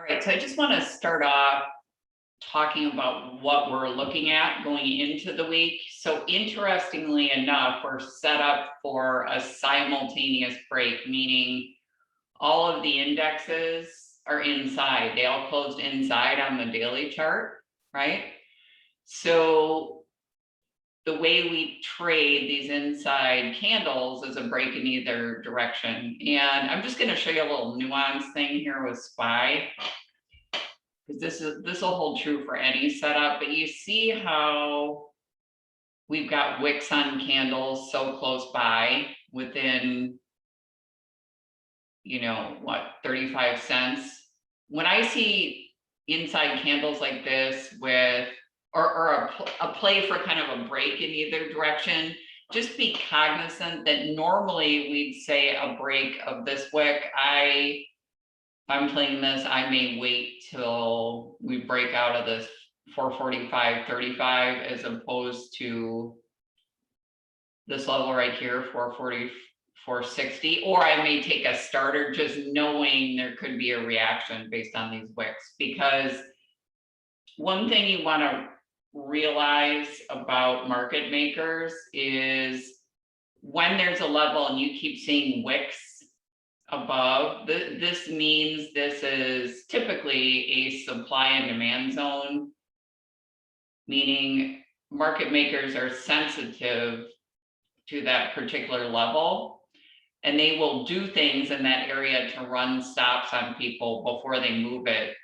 All right, so I just want to start off talking about what we're looking at going into the week. So interestingly enough, we're set up for a simultaneous break, meaning all of the indexes are inside. They all closed inside on the daily chart, right? So the way we trade these inside candles is a break in either direction. And I'm just going to show you a little nuance thing here with SPY, because this will hold true for any setup. But you see how we've got wicks on candles so close by, within, what, 35 cents. When I see inside candles like this with or a play for kind of a break in either direction, just be cognizant that normally we'd say a break of this wick. If I'm playing this, I may wait till we break out of this 445.35 as opposed to this level right here, 440, 460, or I may take a starter just knowing there could be a reaction based on these wicks. Because one thing you want to realize about market makers is when there's a level and you keep seeing wicks above, this means this is typically a supply and demand zone, meaning market makers are sensitive to that particular level, and they will do things in that area to run stops on people before they move it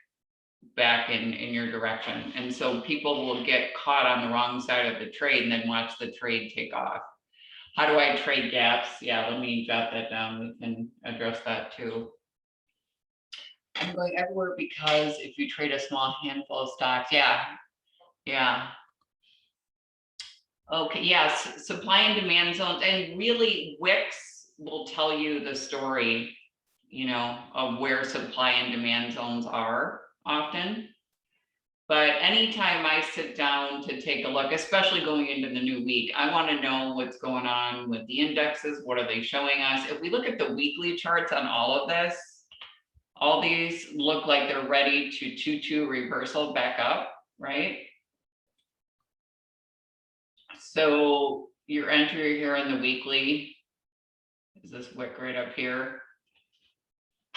back in your direction. And so people will get caught on the wrong side of the trade and then watch the trade take off. How do I trade gaps? Yeah, let me jot that down. We can address that too. I'm going everywhere because if you trade a small handful of stocks, yeah. Okay, yes, supply and demand zones, and really wicks will tell you the story, of where supply and demand zones are often. But anytime I sit down to take a look, especially going into the new week, I want to know what's going on with the indexes. What are they showing us? If we look at the weekly charts on all of this, all these look like they're ready to 2-2 reversal back up, right? So your entry here in the weekly is this wick right up here,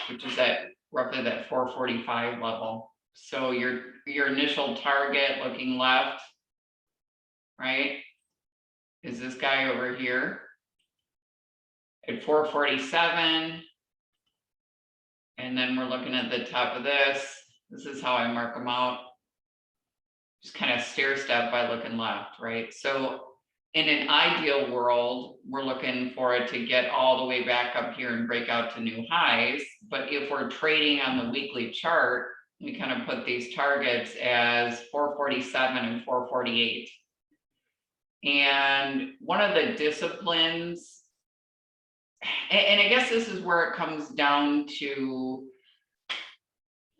which is at roughly that 445 level. So your initial target looking left, right, is this guy over here at 447. And then we're looking at the top of this. This is how I mark them out. Just kind of stair step by looking left, right? So in an ideal world, we're looking for it to get all the way back up here and break out to new highs. But if we're trading on the weekly chart, we kind of put these targets as 447 and 448. And one of the disciplines, and I guess this is where it comes down to,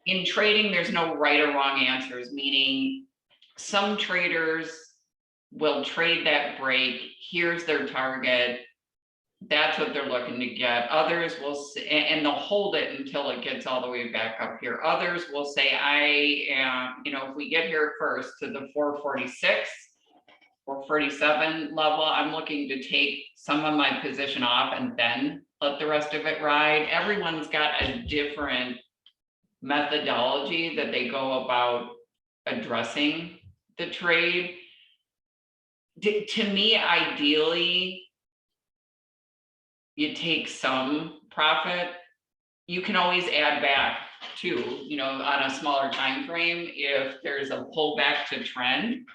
in trading, there's no right or wrong answers, meaning some traders will trade that break. Here's their target. That's what they're looking to get. Others will say, and they'll hold it until it gets all the way back up here. Others will say, I am, if we get here first to the 446, 447 level, I'm looking to take some of my position off and then let the rest of it ride. Everyone's got a different methodology that they go about addressing the trade. To me, ideally, you take some profit. You can always add back too, on a smaller time frame if there's a pullback to trend,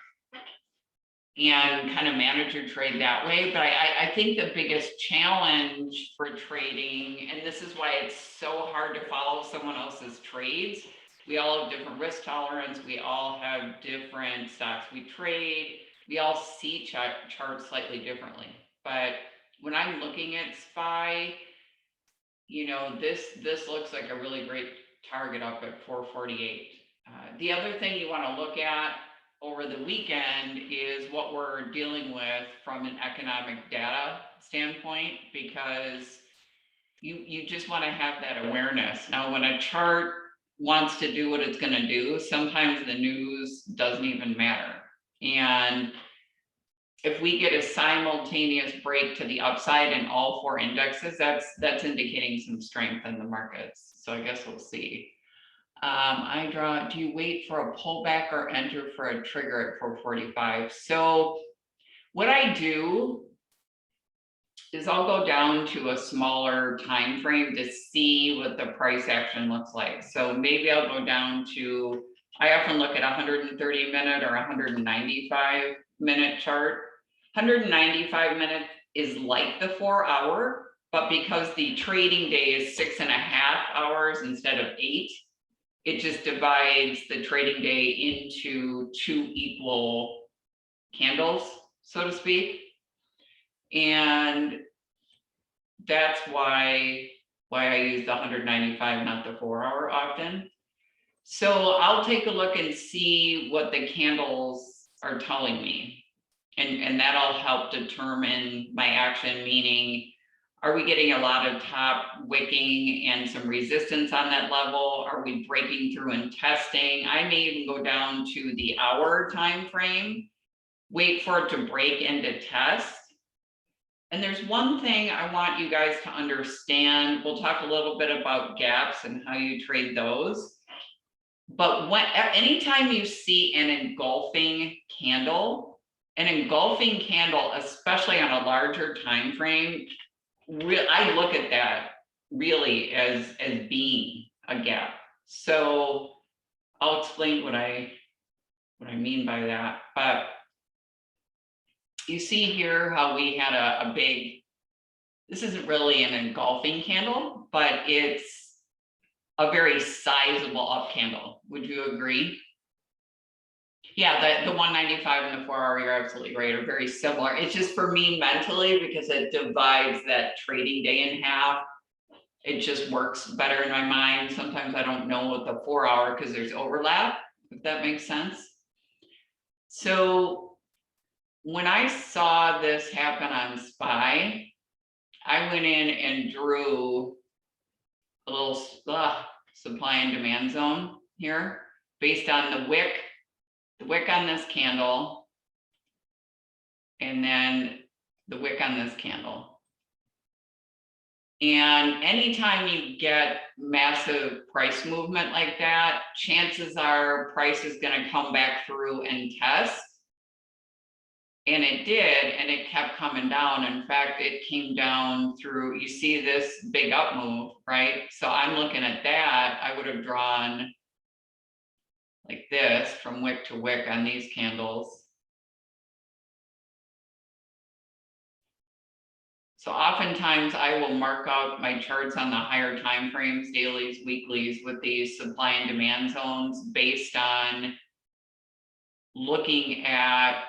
and kind of manage your trade that way. But I think the biggest challenge for trading, and this is why it's so hard to follow someone else's trades, we all have different risk tolerance, we all have different stocks we trade, we all see charts slightly differently. But when I'm looking at SPY, this looks like a really great target up at 448. The other thing you want to look at over the weekend is what we're dealing with from an economic data standpoint, because you just want to have that awareness. Now, when a chart wants to do what it's going to do, sometimes the news doesn't even matter. And if we get a simultaneous break to the upside in all 4 indexes, that's indicating some strength in the markets. So I guess we'll see. Do you wait for a pullback or enter for a trigger at 445? So what I do is I'll go down to a smaller time frame to see what the price action looks like. So maybe I'll go down to, I often look at 130 minute or 195 minute chart. 195 minutes is like the 4 hour, but because the trading day is 6.5 hours instead of 8, it just divides the trading day into 2 equal candles, so to speak. And that's why I use the 195, not the 4 hour often. So I'll take a look and see what the candles are telling me. And that'll help determine my action, meaning, are we getting a lot of top wicking and some resistance on that level? Are we breaking through and testing? I may even go down to the hour time frame, wait for it to break and to test. And there's one thing I want you guys to understand. We'll talk a little bit about gaps and how you trade those. But anytime you see an engulfing candle, especially on a larger time frame, I look at that really as being a gap. So I'll explain what I mean by that. But you see here how we had a big, this isn't really an engulfing candle, but it's a very sizable up candle. Would you agree? Yeah, the 195 and the 4 hour, you're absolutely right, are very similar. It's just for me mentally, because it divides that trading day in half. It just works better in my mind. Sometimes I don't know what the 4 hour, because there's overlap, if that makes sense. So when I saw this happen on SPY, I went in and drew a little supply and demand zone here based on the wick on this candle, and then the wick on this candle. And anytime you get massive price movement like that, chances are price is going to come back through and test. And it did, and it kept coming down. In fact, it came down through, you see this big up move, right? So I'm looking at that. I would have drawn like this from wick to wick on these candles. So oftentimes I will mark out my charts on the higher time frames, dailies, weeklies, with these supply and demand zones based on looking at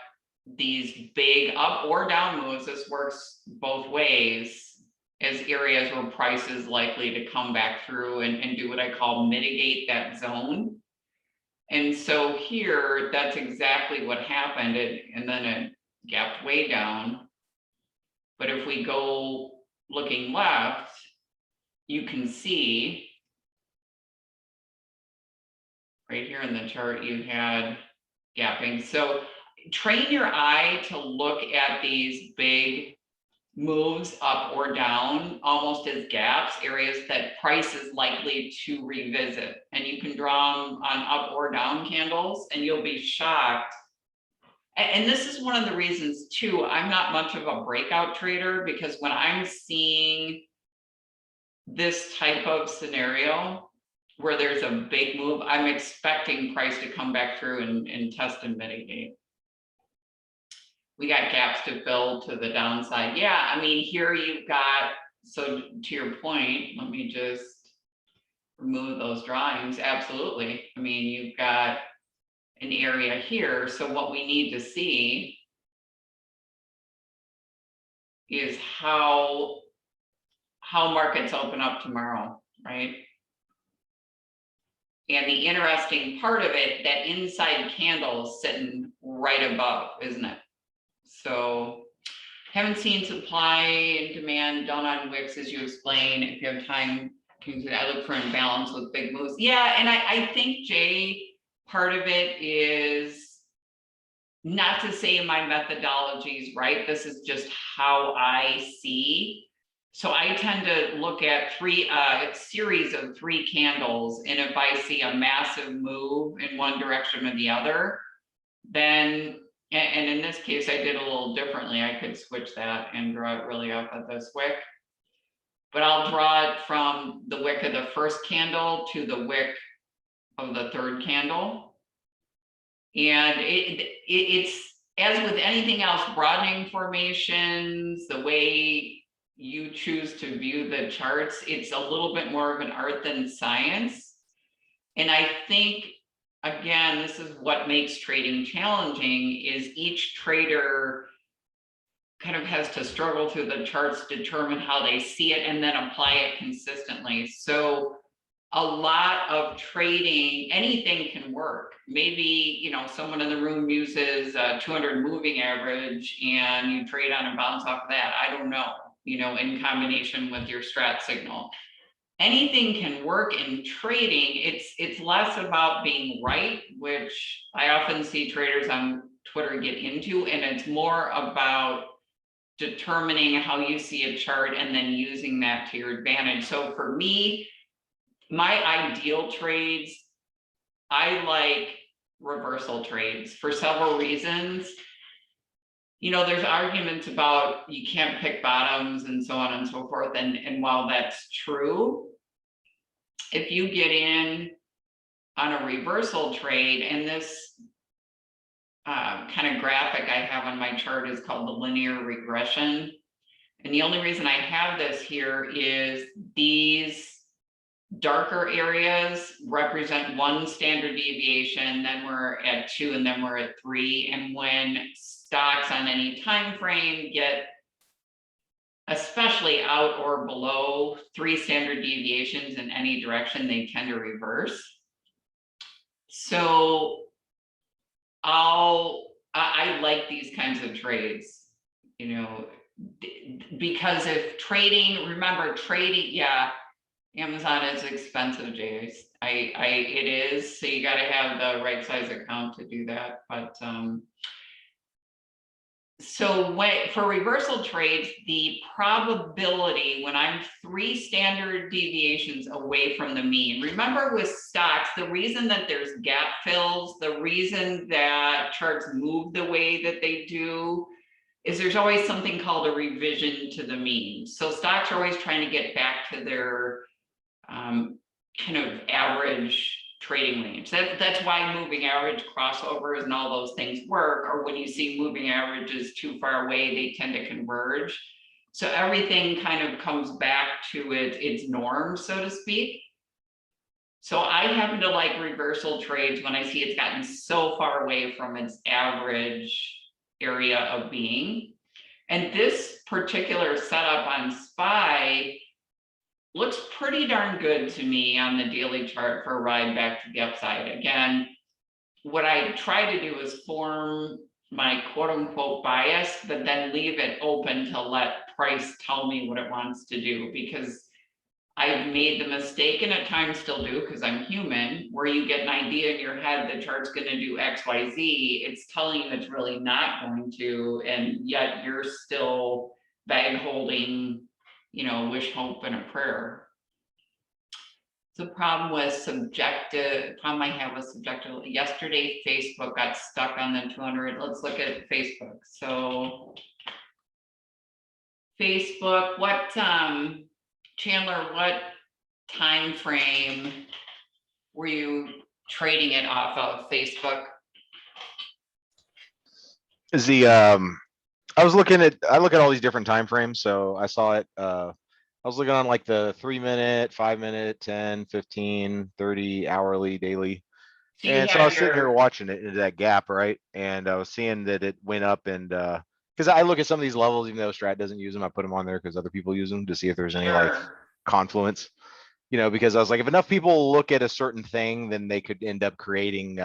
these big up or down moves. This works both ways, as areas where price is likely to come back through and do what I call mitigate that zone. And so here, that's exactly what happened. And then it gapped way down. But if we go looking left, you can see right here in the chart, you had gapping. So train your eye to look at these big moves up or down almost as gaps, areas that price is likely to revisit. And you can draw them on up or down candles, and you'll be shocked. And this is one of the reasons too, I'm not much of a breakout trader, because when I'm seeing this type of scenario where there's a big move, I'm expecting price to come back through and test and mitigate. We got gaps to fill to the downside. Yeah, I mean, here you've got, so to your point, let me just remove those drawings. Absolutely. I mean, you've got an area here. So what we need to see is how markets open up tomorrow, right? And the interesting part of it, that inside candle is sitting right above, isn't it? So haven't seen supply and demand done on wicks as you explain. If you have time I look for imbalance with big moves. Yeah, and I think, Jay, part of it is not to say my methodology is right. This is just how I see. So I tend to look at a series of 3 candles, and if I see a massive move in one direction or the other, then, and in this case, I did a little differently. I could switch that and draw it really up at this wick. But I'll draw it from the wick of the first candle to the wick of the third candle. And it's, as with anything else, broadening formations, the way you choose to view the charts, it's a little bit more of an art than science. And I think, again, this is what makes trading challenging, is each trader kind of has to struggle through the charts, determine how they see it, and then apply it consistently. So a lot of trading, anything can work. Maybe, you know, someone in the room uses a 200 moving average and you trade on and bounce off of that. I don't know, you know, in combination with your strat signal. Anything can work in trading. It's less about being right, which I often see traders on Twitter get into, and it's more about determining how you see a chart and then using that to your advantage. So for me, my ideal trades, I like reversal trades for several reasons. You know, there's arguments about you can't pick bottoms and so on and so forth. And while that's true, if you get in on a reversal trade, and this kind of graphic I have on my chart is called the linear regression. And the only reason I have this here is these darker areas represent 1 standard deviation, then we're at 2, and then we're at 3. And when stocks on any time frame get especially out or below 3 standard deviations in any direction, they tend to reverse. So I like these kinds of trades, you know, because if trading, remember trading, yeah, Amazon is expensive, Jace. It is, so you got to have the right size account to do that. But so for reversal trades, the probability when I'm 3 standard deviations away from the mean, remember with stocks, the reason that there's gap fills, the reason that charts move the way that they do, is there's always something called a revision to the mean. So stocks are always trying to get back to their kind of average trading range. That's why moving average crossovers and all those things work, or when you see moving averages too far away, they tend to converge. So everything kind of comes back to its norm, so to speak. So I happen to like reversal trades when I see it's gotten so far away from its average area of being. And this particular setup on SPY looks pretty darn good to me on the daily chart for a ride back to the upside. Again, what I try to do is form my quote unquote bias, but then leave it open to let price tell me what it wants to do, because I've made the mistake, and at times still do because I'm human, where you get an idea in your head the chart's going to do X, Y, Z. It's telling you it's really not going to, and yet you're still bag holding, you know, wish, hope, and a prayer. The problem with subjective, problem I have with subjective, yesterday Facebook got stuck on the 200. Let's look at Facebook. So Facebook, what Chandler, what time frame were you trading it off of Facebook? Is the I look at all these different time frames, so I saw it. I was looking on like the 3-minute, 5-minute, 10, 15, 30 hourly, daily. So and so I was sitting here watching it into that gap, right? And I was seeing that it went up, and because I look at some of these levels, even though Strat doesn't use them, I put them on there because other people use them to see if there's any like confluence, you know, because I was like, if enough people look at a certain thing, then they could end up creating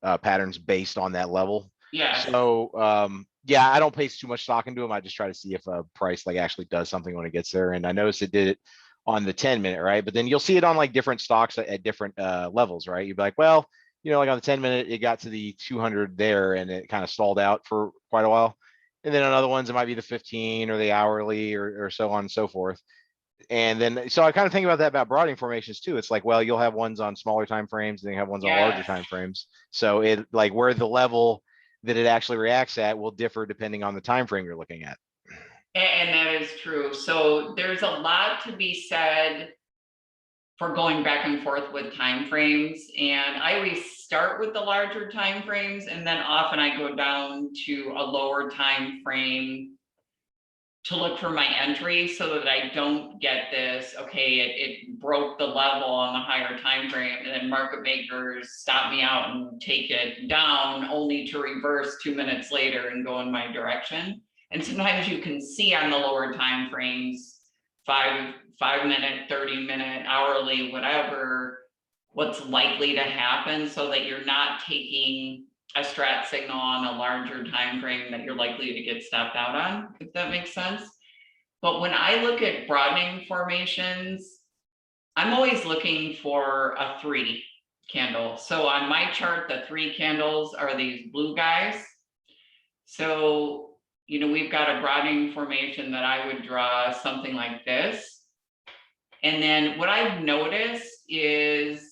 patterns based on that level. Yeah. So yeah, I don't place too much stock into them. I just try to see if a price like actually does something when it gets there. And I noticed it did it on the 10-minute, right? But then you'll see it on like different stocks at different levels, right? You'd be like, well, like on the 10-minute, it got to the 200 there and it kind of stalled out for quite a while. And then on other ones, it might be the 15 or the hourly or so on and so forth. And then, so I kind of think about that about broadening formations too. It's like, well, you'll have ones on smaller time frames, and then you have ones on larger Yes. time frames. So it like where the level that it actually reacts at will differ depending on the time frame you're looking at. And that is true. So there's a lot to be said for going back and forth with timeframes. And I always start with the larger timeframes, and then often I go down to a lower time frame to look for my entry so that I don't get this, okay, it broke the level on the higher time frame, and then market makers stop me out and take it down only to reverse 2 minutes later and go in my direction. And sometimes you can see on the lower time frames, 5-minute, 30-minute, hourly, whatever, what's likely to happen, so that you're not taking a strat signal on a larger time frame that you're likely to get stopped out on, if that makes sense. But when I look at broadening formations, I'm always looking for a 3 candle. So on my chart, the 3 candles are these blue guys. So, we've got a broadening formation that I would draw something like this. And then what I've noticed is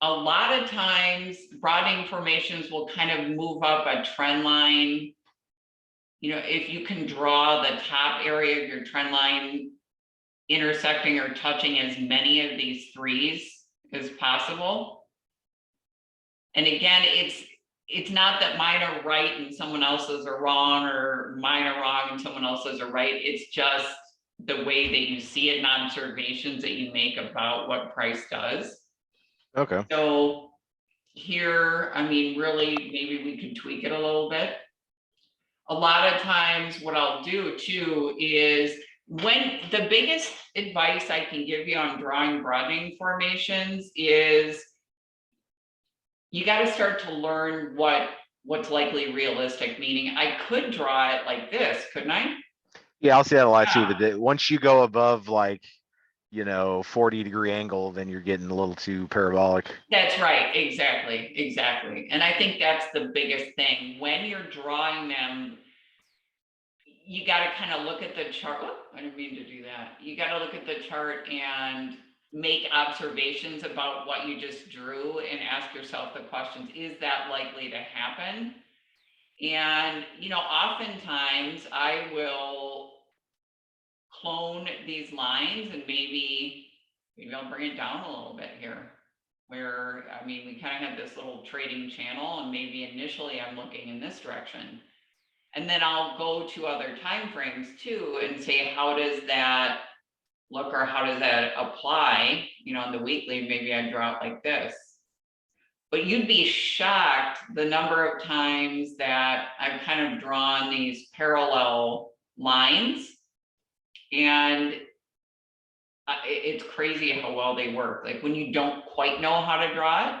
a lot of times broadening formations will kind of move up a trend line. If you can draw the top area of your trend line intersecting or touching as many of these 3s as possible. And again, it's not that mine are right and someone else's are wrong, or mine are wrong and someone else's are right. It's just the way that you see it and observations that you make about what price does. Okay. So here, really, maybe we could tweak it a little bit. A lot of times what I'll do too is, when the biggest advice I can give you on drawing broadening formations is you got to start to learn what's likely realistic, meaning I could draw it like this, couldn't I? Yeah, I'll see that a lot too. Yeah. But once you go above like 40-degree angle, then you're getting a little too parabolic. That's right. Exactly. And I think that's the biggest thing. When you're drawing them, you got to kind of look at the chart. Oh, I didn't mean to do that. You got to look at the chart and make observations about what you just drew and ask yourself the questions, is that likely to happen? And, oftentimes I will clone these lines, and maybe I'll bring it down a little bit here, where, we kind of have this little trading channel, and maybe initially I'm looking in this direction. And then I'll go to other time frames too and say, how does that look, or how does that apply? On the weekly, maybe I draw it like this. But you'd be shocked the number of times that I've kind of drawn these parallel lines, and it's crazy how well they work. Like when you don't quite know how to draw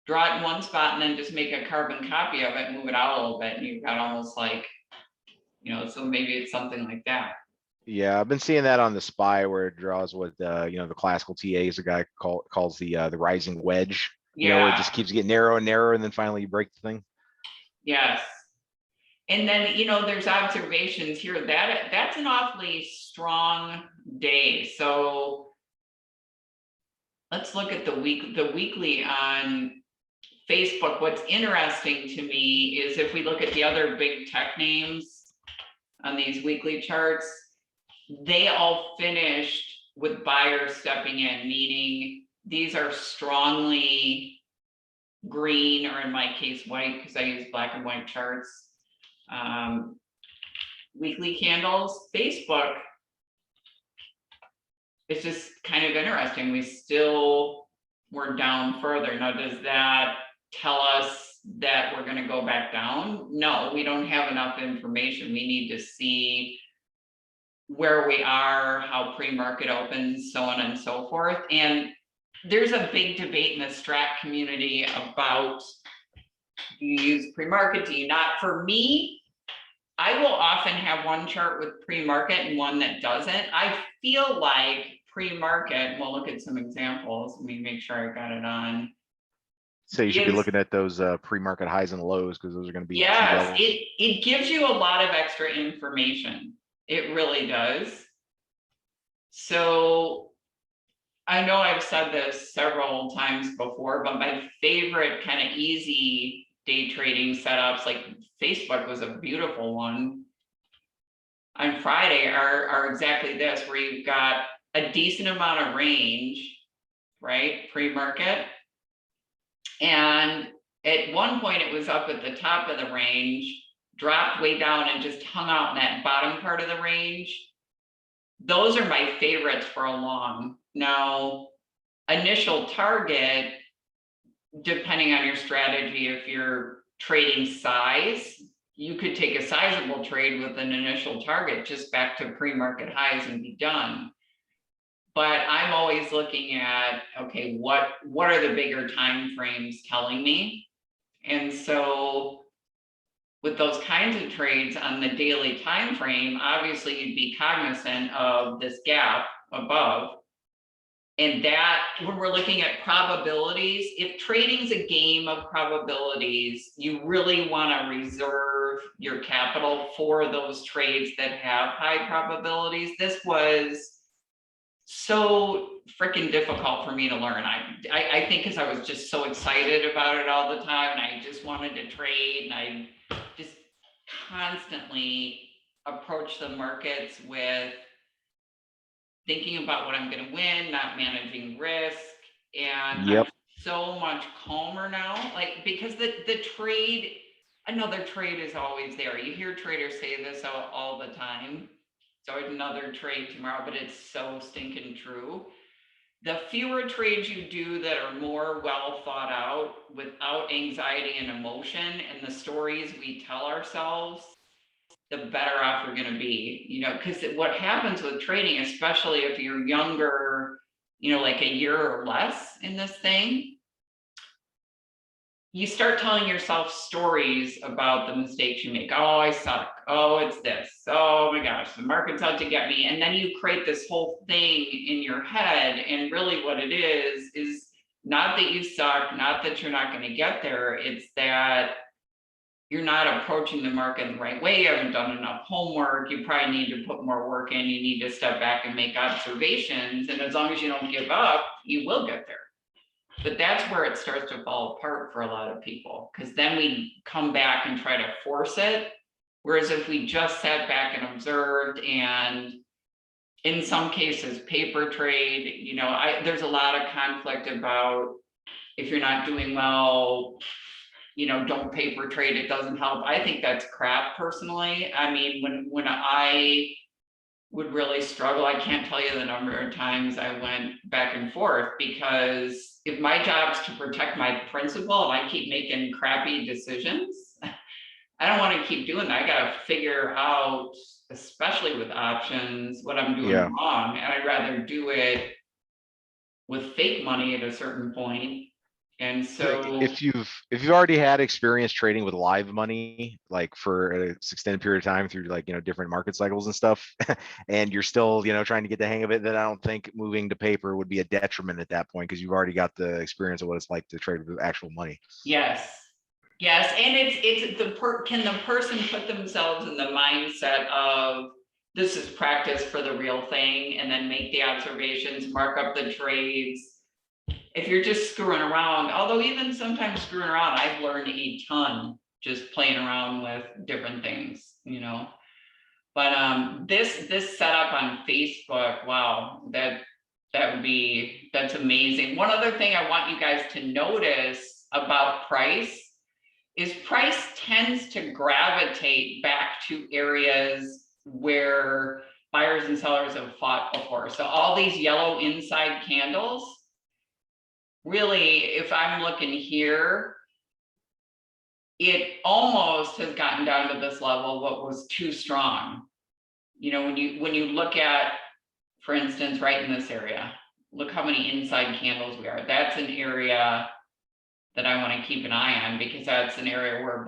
it in one spot and then just make a carbon copy of it, move it out a little bit, and you've got almost like, so maybe it's something like that. Yeah, I've been seeing that on the SPY, where it draws what the classical TAs, the guy calls the rising wedge. Yeah. It just keeps getting narrower and narrower, and then finally you break the thing. Yes. And then, there's observations here that that's an awfully strong day. So let's look at the weekly on Facebook. What's interesting to me is if we look at the other big tech names on these weekly charts, they all finished with buyers stepping in, meaning these are strongly green, or in my case, white, because I use black and white charts. Weekly candles. Facebook, it's just kind of interesting. We're down further. Now, does that tell us that we're going to go back down? No, we don't have enough information. We need to see where we are, how pre-market opens, so on and so forth. And there's a big debate in the strat community about, do you use pre-market, do you not? For me, I will often have one chart with pre-market and one that doesn't. I feel like pre-market, we'll look at some examples. Let me make sure I got it on. So you should be Gives- looking at those pre-market highs and lows because those are going to be key Yes, levels. it gives you a lot of extra information. It really does. So I know I've said this several times before, but my favorite kind of easy day trading setups, like Facebook was a beautiful one on Friday, are exactly this, where you've got a decent amount of range, right, pre-market. And at one point it was up at the top of the range, dropped way down and just hung out in that bottom part of the range. Those are my favorites for a long. Now, initial target, depending on your strategy, if you're trading size, you could take a sizable trade with an initial target just back to pre-market highs and be done. But I'm always looking at, okay, what are the bigger time frames telling me? And so with those kinds of trades on the daily time frame, obviously you'd be cognizant of this gap above. And that, when we're looking at probabilities, if trading's a game of probabilities, you really want to reserve your capital for those trades that have high probabilities. This was so freaking difficult for me to learn. I think because I was just so excited about it all the time, and I just wanted to trade, and I just constantly approach the markets with thinking about what I'm going to win, not managing risk. And Yep. I'm so much calmer now, like, because the trade, another trade is always there. You hear traders say this all the time. So another trade tomorrow, but it's so stinking true. The fewer trades you do that are more well thought out, without anxiety and emotion, and the stories we tell ourselves, the better off we're going to be. You know, because what happens with trading, especially if you're younger, you know, like a year or less in this thing, you start telling yourself stories about the mistakes you make. Oh, I suck. Oh, it's this. Oh my gosh, the market's out to get me. And then you create this whole thing in your head. And really what it is not that you suck, not that you're not going to get there. It's that you're not approaching the market the right way. You haven't done enough homework. You probably need to put more work in. You need to step back and make observations. And as long as you don't give up, you will get there. But that's where it starts to fall apart for a lot of people, because then we come back and try to force it. Whereas if we just sat back and observed, and in some cases paper trade, you know, there's a lot of conflict about, if you're not doing well, you know, don't paper trade, it doesn't help. I think that's crap personally. I mean, when I would really struggle, I can't tell you the number of times I went back and forth, because if my job's to protect my principal and I keep making crappy decisions, I don't want to keep doing that. I got to figure out, especially with options, what I'm doing wrong. And I'd rather do it with fake money at a certain point. And so if you've already had experience trading with live money, like for an extended period of time through, like, you know, different market cycles and stuff, and you're still, you know, trying to get the hang of it, then I don't think moving to paper would be a detriment at that point, because you've already got the experience of what it's like to trade with actual money. Yes. Yes. And can the person put themselves in the mindset of, this is practice for the real thing, and then make the observations, mark up the trades. If you're just screwing around, although even sometimes screwing around, I've learned a ton just playing around with different things, you know. But this setup on Facebook, wow, that's amazing. One other thing I want you guys to notice about price is price tends to gravitate back to areas where buyers and sellers have fought before. So all these yellow inside candles, really, if I'm looking here, it almost has gotten down to this level, what was too strong. You know, when you look at, for instance, right in this area, look how many inside candles we are. That's an area that I want to keep an eye on, because that's an area where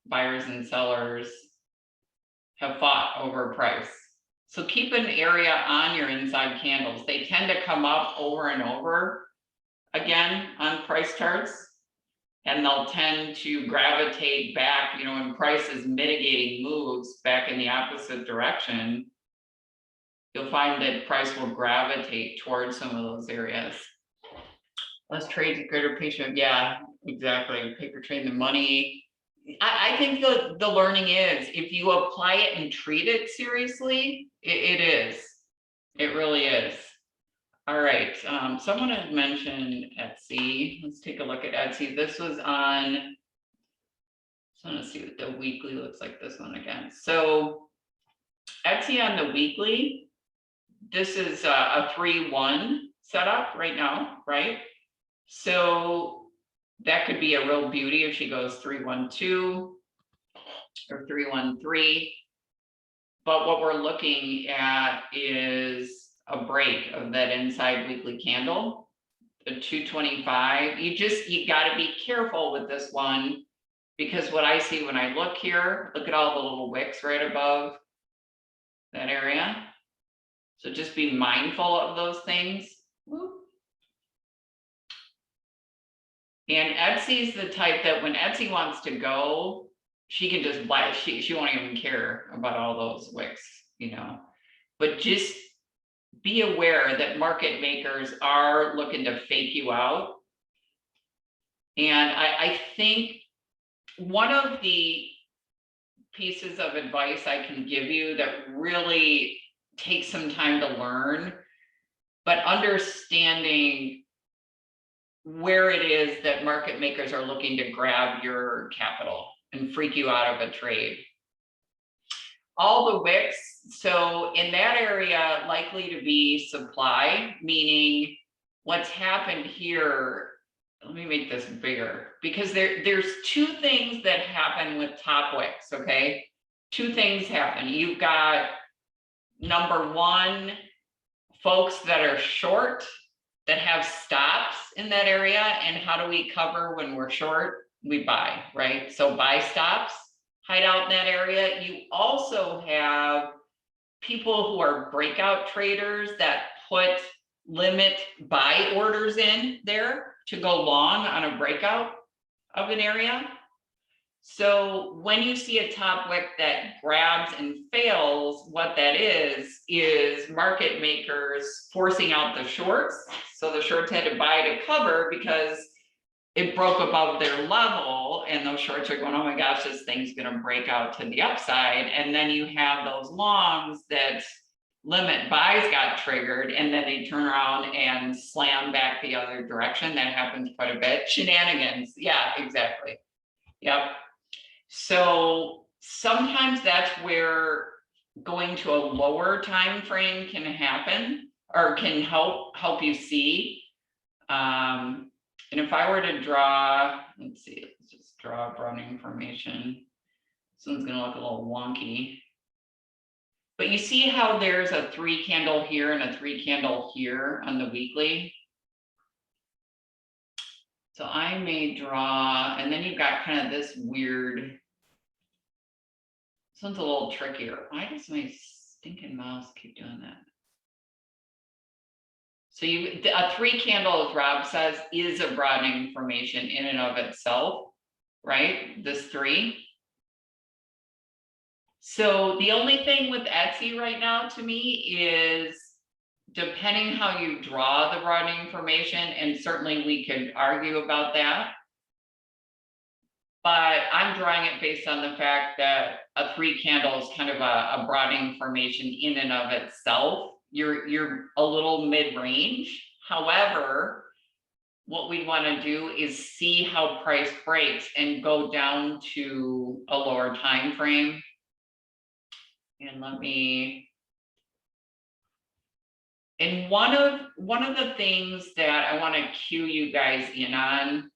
buyers and sellers have fought over price. So keep an area on your inside candles. They tend to come up over and over again on price charts. And they'll tend to gravitate back, you know, when price is mitigating moves back in the opposite direction. You'll find that price will gravitate towards some of those areas. Less trades, greater patient. Yeah, exactly. Paper trade, the money. I think the learning is if you apply it and treat it seriously, it is. It really is. All right, someone had mentioned Etsy. Let's take a look at Etsy. This was on, so let's see what the weekly looks like, this one again. So Etsy on the weekly, this is a 3-1 setup right now, right? So that could be a real beauty if she goes 3-1-2 or 3-1-3. But what we're looking at is a break of that inside weekly candle, the 225. You got to be careful with this one, because what I see when I look here, look at all the little wicks right above that area. So just be mindful of those things. And Etsy's the type that when Etsy wants to go, she can just buy, she won't even care about all those wicks, you know. But just be aware that market makers are looking to fake you out. And I think one of the pieces of advice I can give you that really takes some time to learn, but understanding where it is that market makers are looking to grab your capital and freak you out of a trade. All the wicks, so in that area, likely to be supply, meaning what's happened here, let me make this bigger, because there's two things that happen with top wicks, okay? Two things happen. You've got number one, folks that are short, that have stops in that area, and how do we cover when we're short? We buy, right? So buy stops hide out in that area. You also have people who are breakout traders that put limit buy orders in there to go long on a breakout of an area. So when you see a top wick that grabs and fails, what that is market makers forcing out the shorts. So the shorts had to buy to cover because it broke above their level, and those shorts are going, oh my gosh, this thing's going to break out to the upside. And then you have those longs that limit buys got triggered, and then they turn around and slam back the other direction. That happens quite a bit. Shenanigans. Yeah, exactly. Yep. So sometimes that's where going to a lower time frame can happen, or can help you see. And if I were to draw, let's see, let's just draw brown information. This one's gonna look a little wonky. But you see how there's a 3 candle here and a 3 candle here on the weekly? So I may draw, and then you've got kind of this weird, this one's a little trickier. Why does my stinking mouse keep doing that? So a 3 candle, as Rob says, is a broadening formation in and of itself, right? This 3. So the only thing with Etsy right now to me is, depending how you draw the broadening formation, and certainly we could argue about that, but I'm drawing it based on the fact that a 3 candle is kind of a broadening formation in and of itself. You're a little mid-range. However, what we want to do is see how price breaks and go down to a lower time frame. And one of the things that I want to cue you guys in on,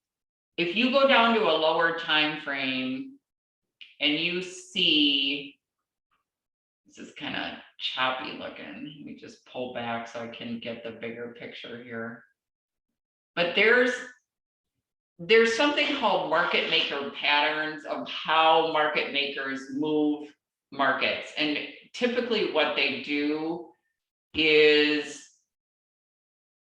if you go down to a lower time frame and you see, this is kind of choppy looking. Let me just pull back so I can get the bigger picture here. But there's something called market maker patterns of how market makers move markets. And typically what they do is,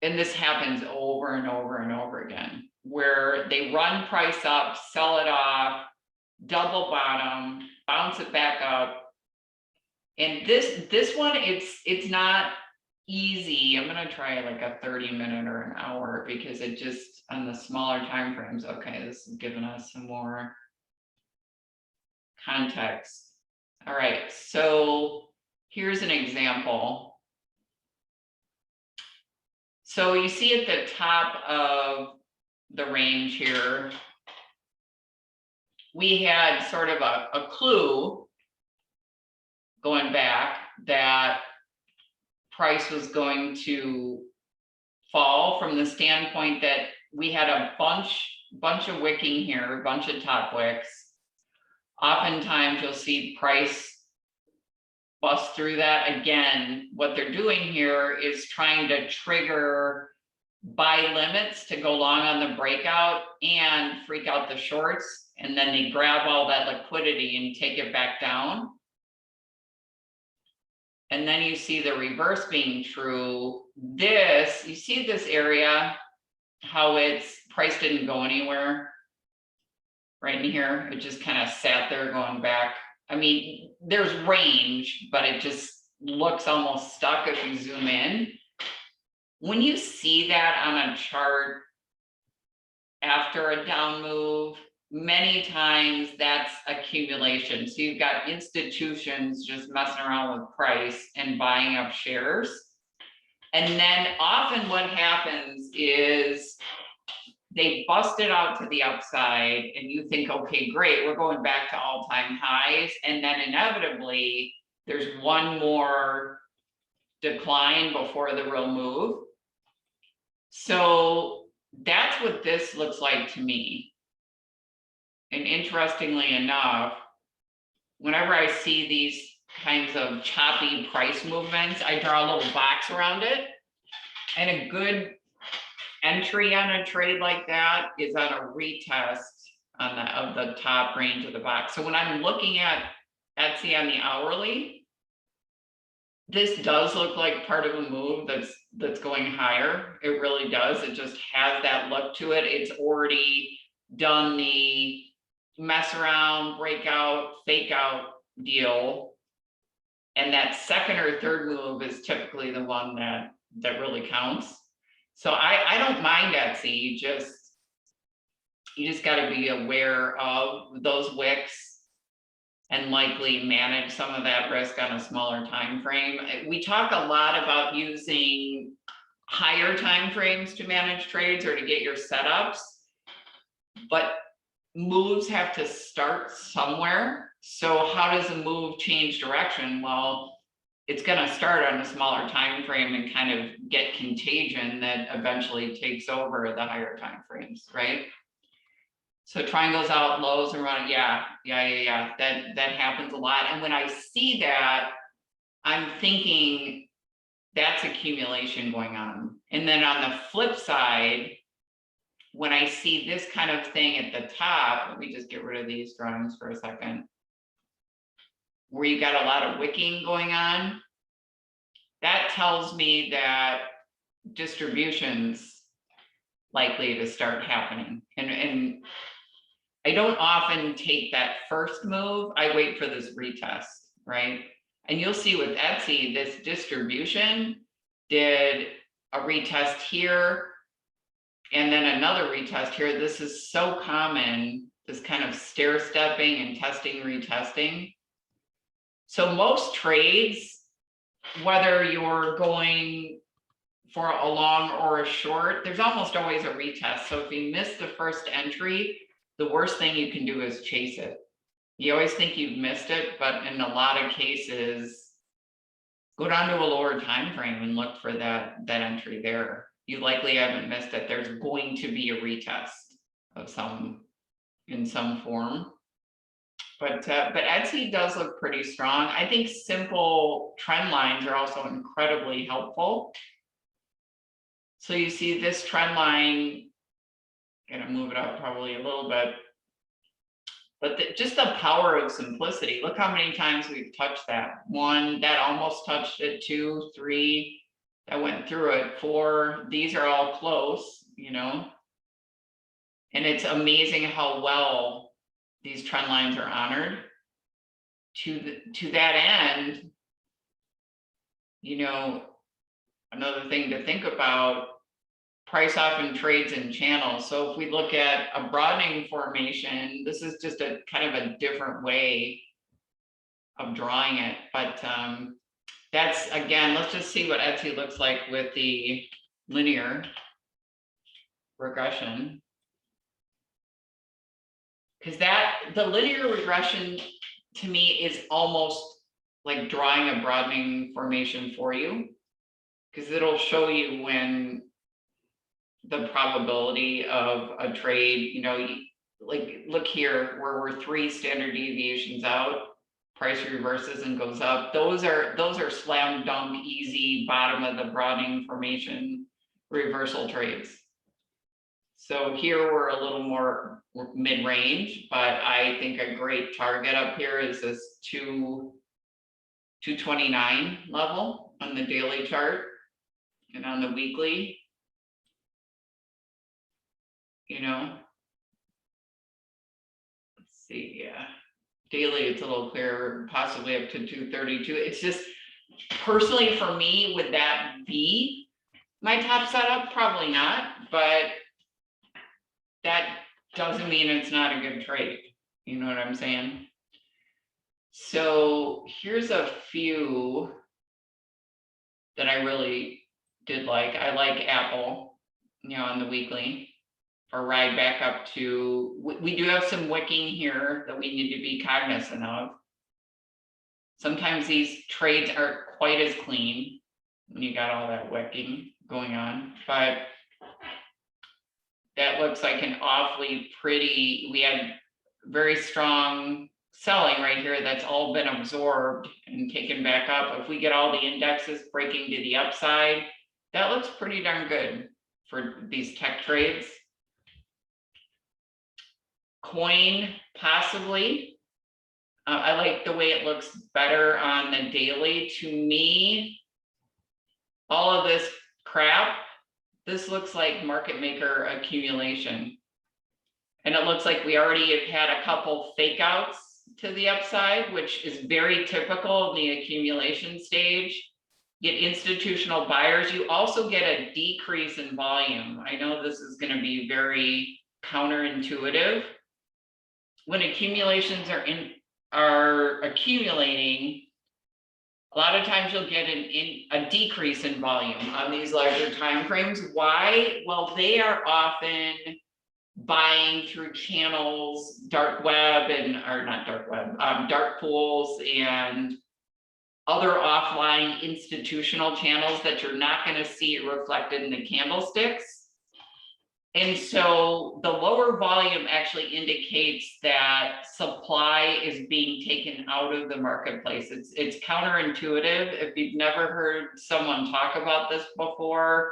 and this happens over and over and over again, where they run price up, sell it off, double bottom, bounce it back up. And this one, it's not easy. I'm gonna try like a 30-minute or an hour, because it just, on the smaller time frames, okay, this is giving us some more context. All right, so here's an example. So you see at the top of the range here, we had sort of a clue going back that price was going to fall, from the standpoint that we had a bunch of wicking here, a bunch of top wicks. Oftentimes you'll see price bust through that. Again, what they're doing here is trying to trigger buy limits to go long on the breakout and freak out the shorts, and then they grab all that liquidity and take it back down. And then you see the reverse being true. This, you see this area, how it's price didn't go anywhere. Right in here, it just kind of sat there going back. I mean, there's range, but it just looks almost stuck if you zoom in. When you see that on a chart after a down move, many times that's accumulation. So you've got institutions just messing around with price and buying up shares. And then often what happens is they bust it out to the upside, and you think, okay, great, we're going back to all-time highs. And then inevitably there's one more decline before the real move. So that's what this looks like to me. And interestingly enough, whenever I see these kinds of choppy price movements, I draw a little box around it. And a good entry on a trade like that is on a retest on of the top range of the box. So when I'm looking at Etsy on the hourly, this does look like part of a move that's going higher. It really does. It just has that look to it. It's already done the mess around, breakout, fake out deal. And that second or third move is typically the one that really counts. So I don't mind Etsy, you just got to be aware of those wicks and likely manage some of that risk on a smaller time frame. We talk a lot about using higher time frames to manage trades or to get your setups, but moves have to start somewhere. So how does a move change direction? Well, it's going to start on a smaller time frame and kind of get contagion that eventually takes over the higher time frames, right? So triangles out, lows and running, yeah. That happens a lot. And when I see that, I'm thinking that's accumulation going on. And then on the flip side, when I see this kind of thing at the top, let me just get rid of these drawings for a second, where you got a lot of wicking going on, that tells me that distribution's likely to start happening. And I don't often take that first move. I wait for this retest, right? And you'll see with Etsy, this distribution did a retest here and then another retest here. This is so common, this kind of stair stepping and testing, retesting. So most trades, whether you're going for a long or a short, there's almost always a retest. So if you miss the first entry, the worst thing you can do is chase it. You always think you've missed it, but in a lot of cases, go down to a lower time frame and look for that entry there. You likely haven't missed it. There's going to be a retest of in some form. But Etsy does look pretty strong. I think simple trend lines are also incredibly helpful. So you see this trend line, gonna move it up probably a little bit. But just the power of simplicity. Look how many times we've touched that. One, that almost touched it, 2, 3, that went through it, 4, these are all close, you know? And it's amazing how well these trend lines are honored. To that end, you know, another thing to think about, price often trades in channels. So if we look at a broadening formation, this is just a kind of a different way of drawing it. But that's, again, let's just see what Etsy looks like with the linear regression. Because the linear regression to me is almost like drawing a broadening formation for you, because it'll show you when the probability of a trade, you know, like look here where we're 3 standard deviations out, price reverses and goes up. Those are slam dunk easy bottom of the broadening formation reversal trades. So here we're a little more mid-range, but I think a great target up here is this 229 level on the daily chart, and on the weekly, you know, let's see, yeah, daily it's a little clearer, possibly up to 232. It's just, personally for me, would that be my top setup? Probably not, but that doesn't mean it's not a good trade. You know what I'm saying? So here's a few that I really did like. I like Apple, you know, on the weekly, or ride back up to, we do have some wicking here that we need to be cognizant of. Sometimes these trades aren't quite as clean when you got all that wicking going on, but that looks like an awfully pretty, we had very strong selling right here that's all been absorbed and taken back up. If we get all the indexes breaking to the upside, that looks pretty darn good for these tech trades. Coin, possibly. I like the way it looks better on the daily. To me, all of this crap, this looks like market maker accumulation. And it looks like we already have had a couple fake outs to the upside, which is very typical in the accumulation stage. Get institutional buyers. You also get a decrease in volume. I know this is going to be very counterintuitive. When accumulations are accumulating, a lot of times you'll get a decrease in volume on these larger time frames. Why? Well, they are often buying through channels, dark web or not dark web, dark pools and other offline institutional channels that you're not going to see it reflected in the candlesticks. And so the lower volume actually indicates that supply is being taken out of the marketplace. It's counterintuitive. If you've never heard someone talk about this before,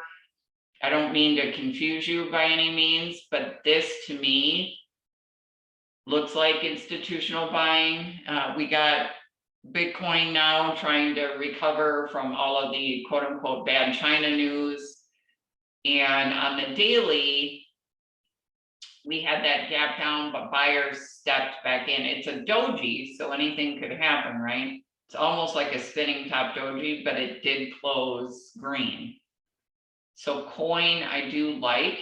I don't mean to confuse you by any means, but this to me looks like institutional buying. We got Bitcoin now trying to recover from all of the quote unquote bad China news. And on the daily, we had that gap down, but buyers stepped back in. It's a doji, so anything could happen, right? It's almost like a spinning top doji, but it did close green. So coin, I do like.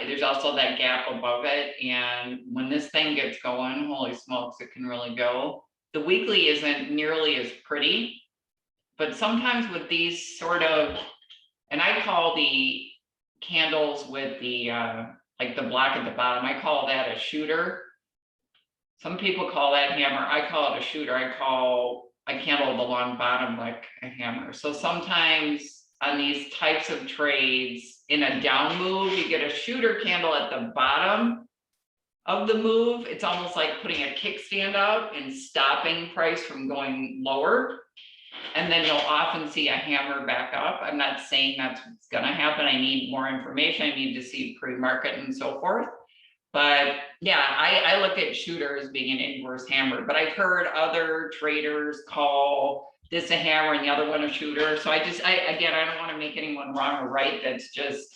There's also that gap above it. And when this thing gets going, holy smokes, it can really go. The weekly isn't nearly as pretty, but sometimes with these sort of, and I call the candles with the, like the black at the bottom, I call that a shooter. Some people call that hammer. I call it a shooter. I call a candle with a long bottom like a hammer. So sometimes on these types of trades in a down move, you get a shooter candle at the bottom of the move. It's almost like putting a kickstand out and stopping price from going lower. And then you'll often see a hammer back up. I'm not saying that's what's going to happen. I need more information. I need to see pre-market and so forth. But yeah, I look at shooter as being an inverse hammer, but I've heard other traders call this a hammer and the other one a shooter. So again, I don't want to make anyone wrong or right. That's just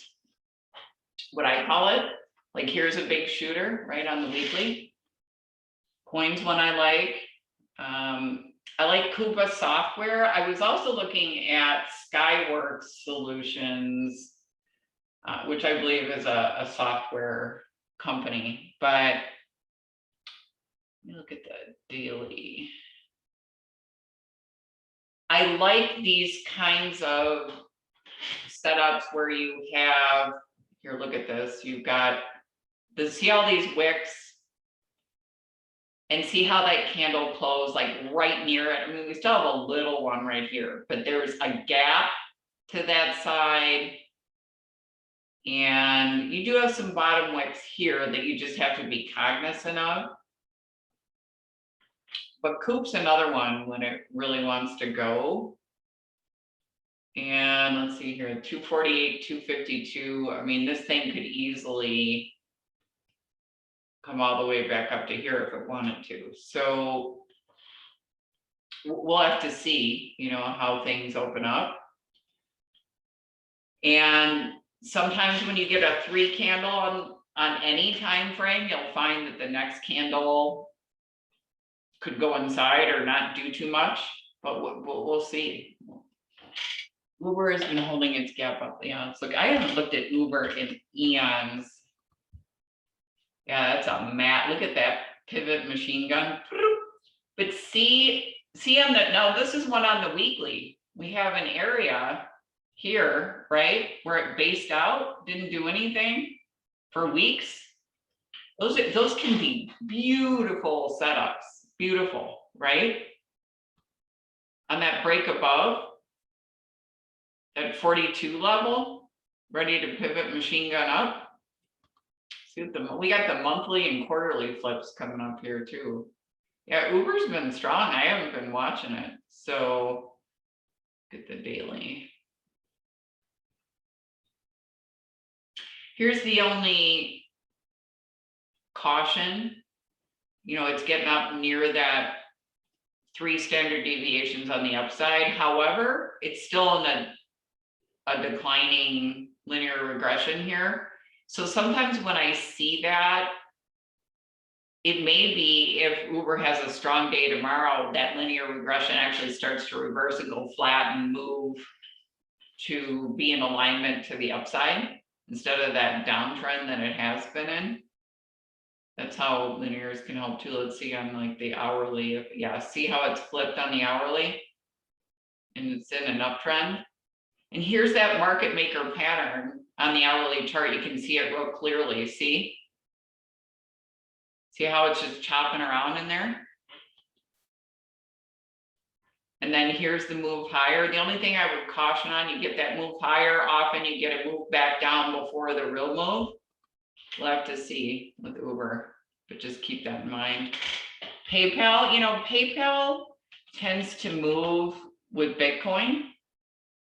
what I call it. Like here's a big shooter right on the weekly. Coins one I like. I like Coupa software. I was also looking at Skyworks Solutions, which I believe is a software company, but let me look at the daily. I like these kinds of setups where you have, here, look at this, you've got see all these wicks and see how that candle closed like right near it. I mean, we still have a little one right here, but there's a gap to that side. And you do have some bottom wicks here that you just have to be cognizant of. But Coop's another one when it really wants to go. And let's see here, 248, 252. I mean, this thing could easily come all the way back up to here if it wanted to. So we'll have to see, you know, how things open up. And sometimes when you get a 3 candle on any time frame, you'll find that the next candle could go inside or not do too much, but we'll see. Uber has been holding its gap up. Yeah, look, I haven't looked at Uber in eons. Yeah, that's a mat. Look at that pivot machine gun. But see on the, no, this is one on the weekly. We have an area here, right, where it based out, didn't do anything for weeks. Those can be beautiful setups, beautiful, right? On that break above, at 42 level, ready to pivot machine gun up. See what we got the monthly and quarterly flips coming up here too. Yeah, Uber's been strong. I haven't been watching it. So get the daily. Here's the only caution. You know, it's getting up near that 3 standard deviations on the upside. However, it's still in a declining linear regression here. So sometimes when I see that, it may be if Uber has a strong day tomorrow, that linear regression actually starts to reverse and go flat and move to be in alignment to the upside instead of that downtrend that it has been in. That's how linears can help too. Let's see on like the hourly. Yeah, see how it's flipped on the hourly and it's in an uptrend. And here's that market maker pattern on the hourly chart. You can see it real clearly. See how it's just chopping around in there? And then here's the move higher. The only thing I would caution on, you get that move higher, often you get a move back down before the real move. We'll have to see with Uber, but just keep that in mind. PayPal, you know, PayPal tends to move with Bitcoin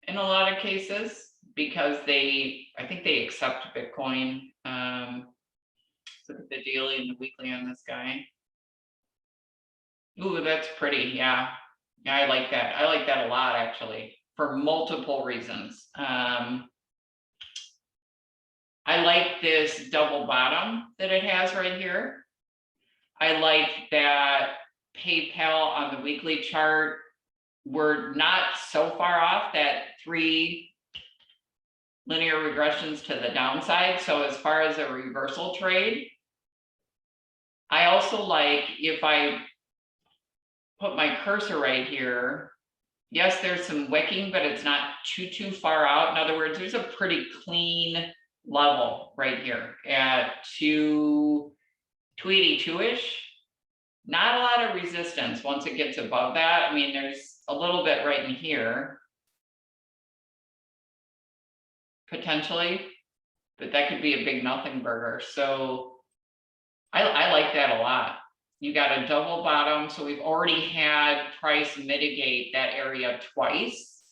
in a lot of cases because I think they accept Bitcoin. Look at the daily and the weekly on this guy. Ooh, that's pretty. Yeah, I like that. I like that a lot actually for multiple reasons. I like this double bottom that it has right here. I like that PayPal on the weekly chart, we're not so far off that 3 linear regressions to the downside. So as far as a reversal trade, I also like if I put my cursor right here, yes, there's some wicking, but it's not too far out. In other words, there's a pretty clean level right here at 282-ish. Not a lot of resistance once it gets above that. I mean, there's a little bit right in here, potentially, but that could be a big nothing burger. So I like that a lot. You got a double bottom, so we've already had price mitigate that area twice,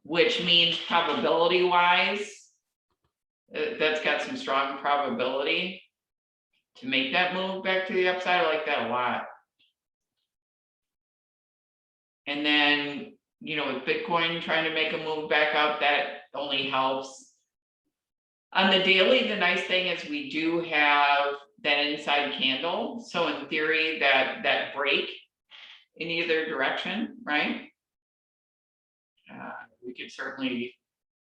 which means probability wise, that's got some strong probability. to make that move back to the upside. I like that a lot. And then, you know, with Bitcoin trying to make a move back up, that only helps. On the daily, the nice thing is we do have that inside candle. So in theory, that break in either direction, right? We could certainly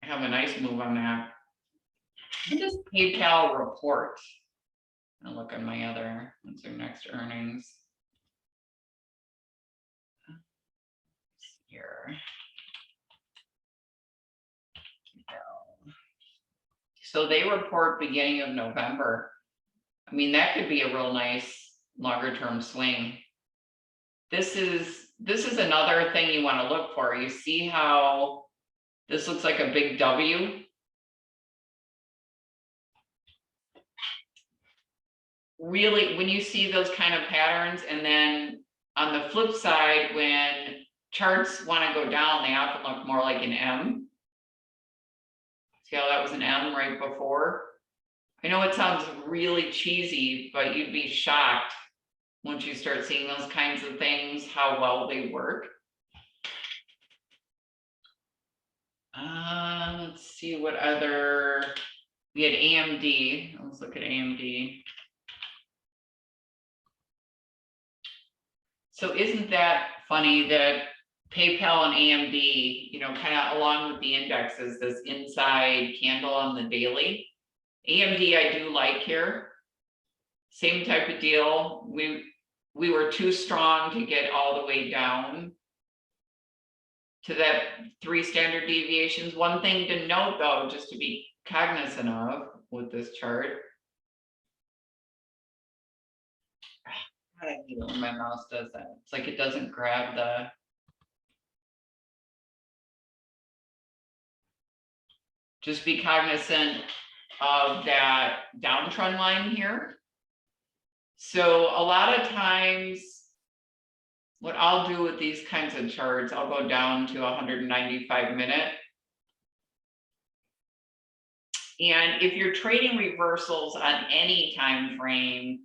have a nice move on that. And this PayPal report. I'll look at my other, what's their next earnings here. So they report beginning of November. I mean, that could be a real nice longer term swing. This is another thing you want to look for. You see how this looks like a big W? Really, when you see those kind of patterns, and then on the flip side, when charts want to go down, they often look more like an M. See how that was an M right before? I know it sounds really cheesy, but you'd be shocked once you start seeing those kinds of things, how well they work. Let's see what other, we had AMD. Let's look at AMD. So isn't that funny that PayPal and AMD, you know, kind of along with the indexes, this inside candle on the daily. AMD I do like here. Same type of deal. We were too strong to get all the way down to that 3 standard deviations. One thing to note though, just to be cognizant of with this chart. I hate it when my mouse does that. It's like it doesn't grab the. Just be cognizant of that downtrend line here. So a lot of times, what I'll do with these kinds of charts, I'll go down to 195 minute. And if you're trading reversals on any time frame,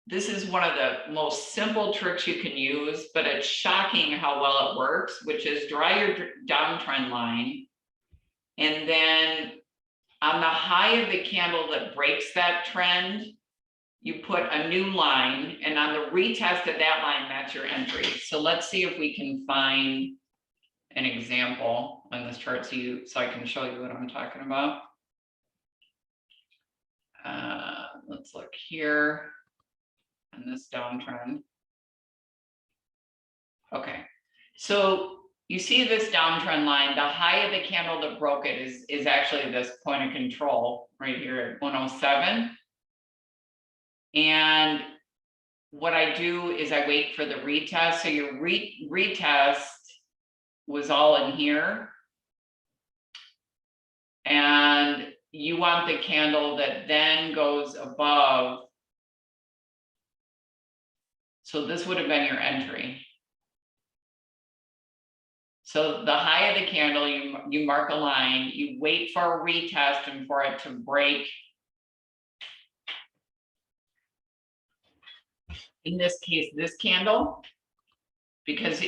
this is one of the most simple tricks you can use, but it's shocking how well it works, which is draw your downtrend line. And then on the high of the candle that breaks that trend, you put a new line, and on the retest of that line, that's your entry. So let's see if we can find an example on this chart so I can show you what I'm talking about. Let's look here on this downtrend. Okay, so you see this downtrend line, the high of the candle that broke it is actually this point of control right here at 107. And what I do is I wait for the retest. So your retest was all in here. And you want the candle that then goes above. So this would have been your entry. So the high of the candle, you mark a line, you wait for a retest and for it to break. In this case, this candle, because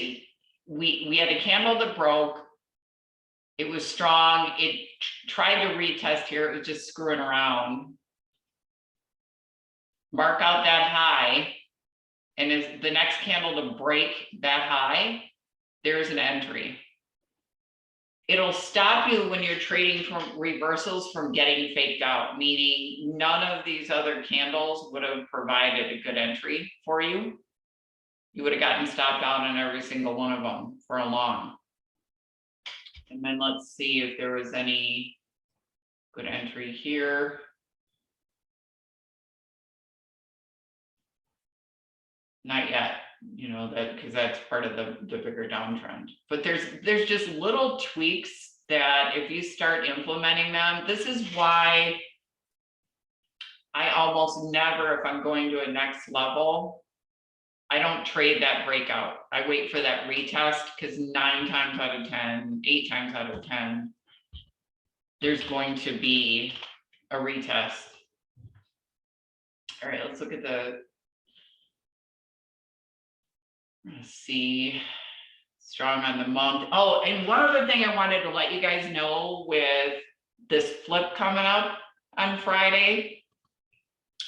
we had a candle that broke. It was strong. It tried to retest here. It was just screwing around. Mark out that high. And as the next candle to break that high, there's an entry. It'll stop you when you're trading from reversals from getting faked out, meaning none of these other candles would have provided a good entry for you. You would have gotten stopped out on every single one of them for a long. And then let's see if there was any good entry here. Not yet, you know, that because that's part of the bigger downtrend. But there's just little tweaks that if you start implementing them, this is why I almost never, if I'm going to a next level, I don't trade that breakout. I wait for that retest because 9 times out of 10, 8 times out of 10, there's going to be a retest. All right, let's look at the. Let's see. Strong on the month. Oh, and one other thing I wanted to let you guys know with this flip coming up on Friday,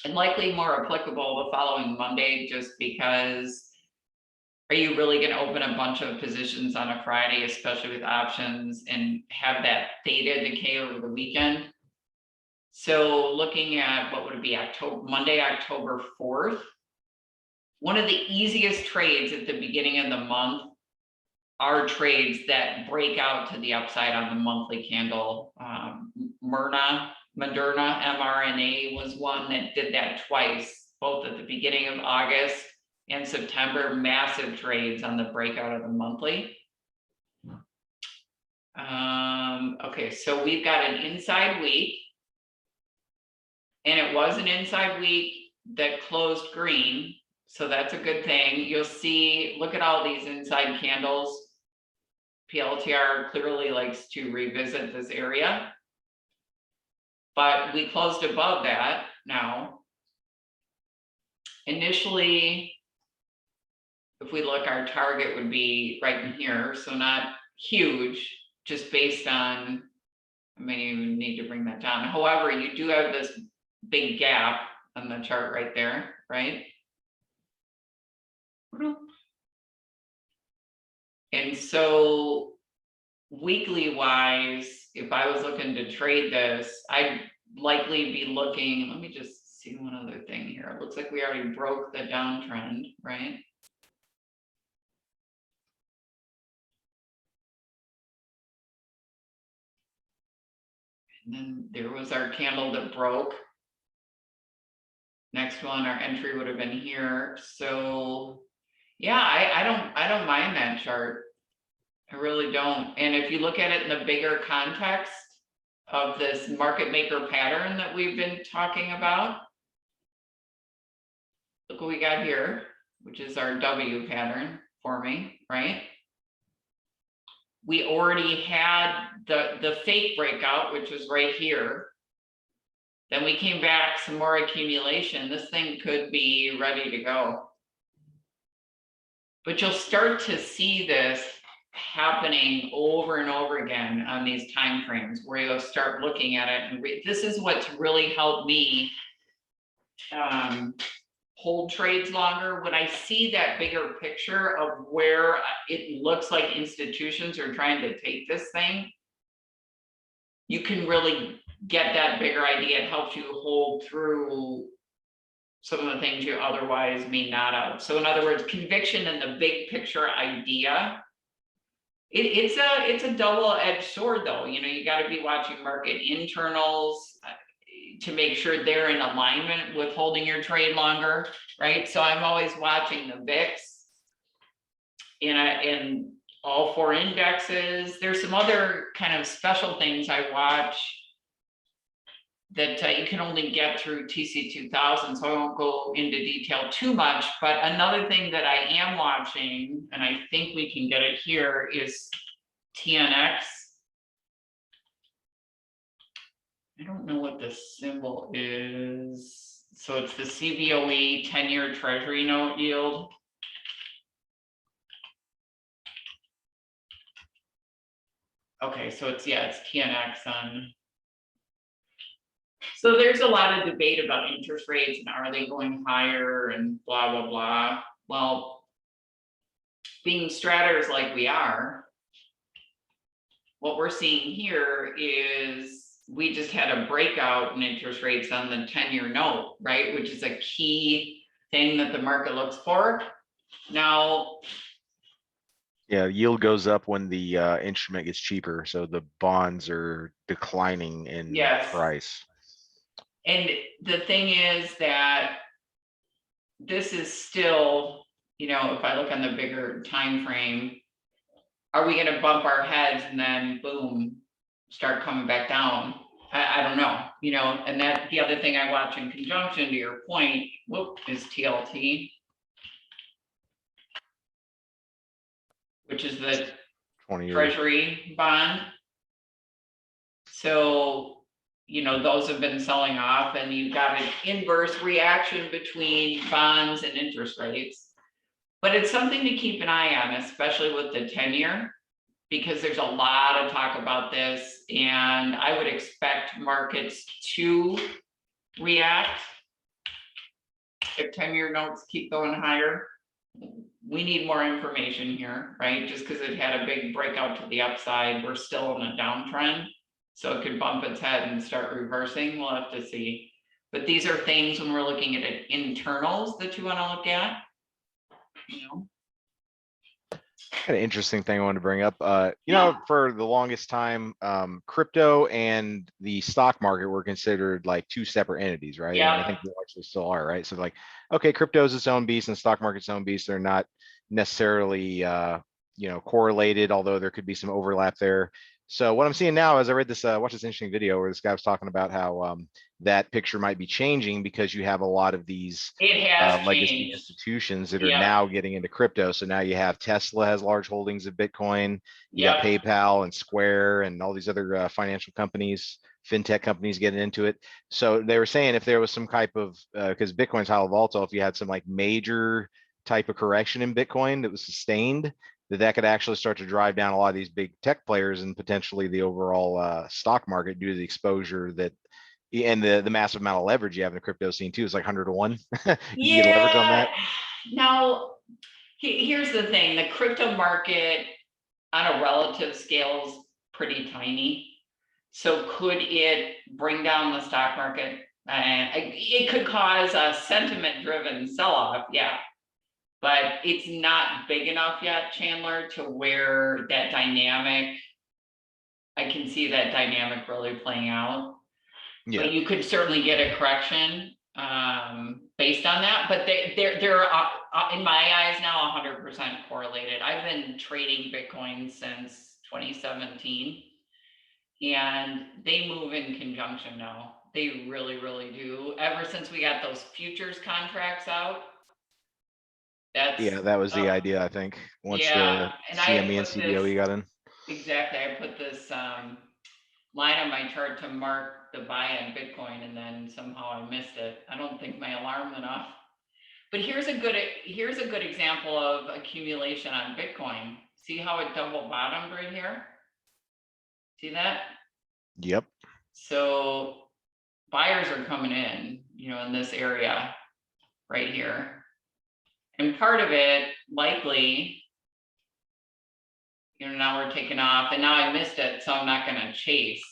and likely more applicable the following Monday, just because are you really going to open a bunch of positions on a Friday, especially with options, and have that theta decay over the weekend? So looking at what would it be, Monday, October 4th. One of the easiest trades at the beginning of the month are trades that break out to the upside on the monthly candle. Moderna, mRNA was one that did that twice, both at the beginning of August and September, massive trades on the breakout of the monthly. Okay, so we've got an inside week, and it was an inside week that closed green. So that's a good thing. You'll see, look at all these inside candles. PLTR clearly likes to revisit this area, but we closed above that now. Initially, if we look, our target would be right in here, so not huge, just based on, I may even need to bring that down. However, you do have this big gap on the chart right there, right? And so weekly wise, if I was looking to trade this, I'd likely be looking, let me just see one other thing here. It looks like we already broke the downtrend, right? And then there was our candle that broke. Next one, our entry would have been here. So yeah, I don't mind that chart. I really don't. And if you look at it in the bigger context of this market maker pattern that we've been talking about, look what we got here, which is our W pattern forming, right? We already had the fake breakout, which was right here. Then we came back, some more accumulation. This thing could be ready to go. But you'll start to see this happening over and over again on these time frames where you'll start looking at it. And this is what's really helped me hold trades longer. When I see that bigger picture of where it looks like institutions are trying to take this thing, you can really get that bigger idea. It helps you hold through some of the things you otherwise may not have. So in other words, conviction in the big picture idea, it's a double-edged sword though. You know, you got to be watching market internals to make sure they're in alignment with holding your trade longer, right? So I'm always watching the VIX in all four indexes. There's some other kind of special things I watch that you can only get through TC2000, so I won't go into detail too much. But another thing that I am watching, and I think we can get it here, is TNX. I don't know what this symbol is. So it's the CBOE 10-year Treasury note yield. Okay, so it's, yeah, it's TNX on. So there's a lot of debate about interest rates and are they going higher and blah, blah, blah. Well, being straters like we are, what we're seeing here is we just had a breakout in interest rates on the 10-year note, right? Which is a key thing that the market looks for. Now, Yeah, yield goes up when the instrument gets cheaper, so the bonds are declining in yes. price. And the thing is that this is still, you know, if I look on the bigger time frame, are we going to bump our heads and then boom, start coming back down? I don't know, you know. And that the other thing I watch in conjunction to your point, whoop, is TLT, which is the 20 years. Treasury bond. So you know, those have been selling off, and you've got an inverse reaction between bonds and interest rates. But it's something to keep an eye on, especially with the 10-year, because there's a lot of talk about this, and I would expect markets to react if 10-year notes keep going higher. We need more information here, right? Just because it had a big breakout to the upside, we're still in a downtrend. So it could bump its head and start reversing. We'll have to see. But these are things when we're looking at it, internals that you want to look at. You know, An interesting thing I wanted to bring up. You Yeah. know, for the longest time, crypto and the stock market were considered like two separate entities, right? And I Yeah. think they actually still are, right? So like, okay, crypto is its own beast and stock market's own beast. They're not necessarily, you know, correlated, although there could be some overlap there. So what I'm seeing now is I read this, watched this interesting video where this guy was talking about how that picture might be changing because you have a lot of these It has legacy changed. institutions that are Yep. now getting into crypto. So now you have Tesla has large holdings of Bitcoin. You got Yep. PayPal and Square and all these other financial companies, fintech companies getting into it. So they were saying if there was some type of, because Bitcoin's highly volatile, if you had some like major type of correction in Bitcoin that was sustained, that could actually start to drive down a lot of these big tech players and potentially the overall stock market due to the exposure that and the massive amount of leverage you have in the crypto scene too. Is like 100 to 1. You get leverage on Yeah. that. Now, here's the thing, the crypto market on a relative scale is pretty tiny. So could it bring down the stock market? It could cause a sentiment driven sell-off, yeah. But it's not big enough yet, Chandler, to where that dynamic, I can see that dynamic really playing out. Yeah. But you could certainly get a correction based on that. But they're in my eyes now 100% correlated. I've been trading Bitcoin since 2017, and they move in conjunction now. They really, really do. Ever since we got those futures contracts out, that's Yeah, that was the idea, I think, once yeah. the And I CME and put this CBOE got in. exactly. I put this line on my chart to mark the buy on Bitcoin, and then somehow I missed it. I don't think my alarm went off. But here's a good example of accumulation on Bitcoin. See how it double bottomed right here? See that? Yep. So buyers are coming in, you know, in this area right here. And part of it likely, you know, now we're taking off, and now I missed it, so I'm not gonna chase.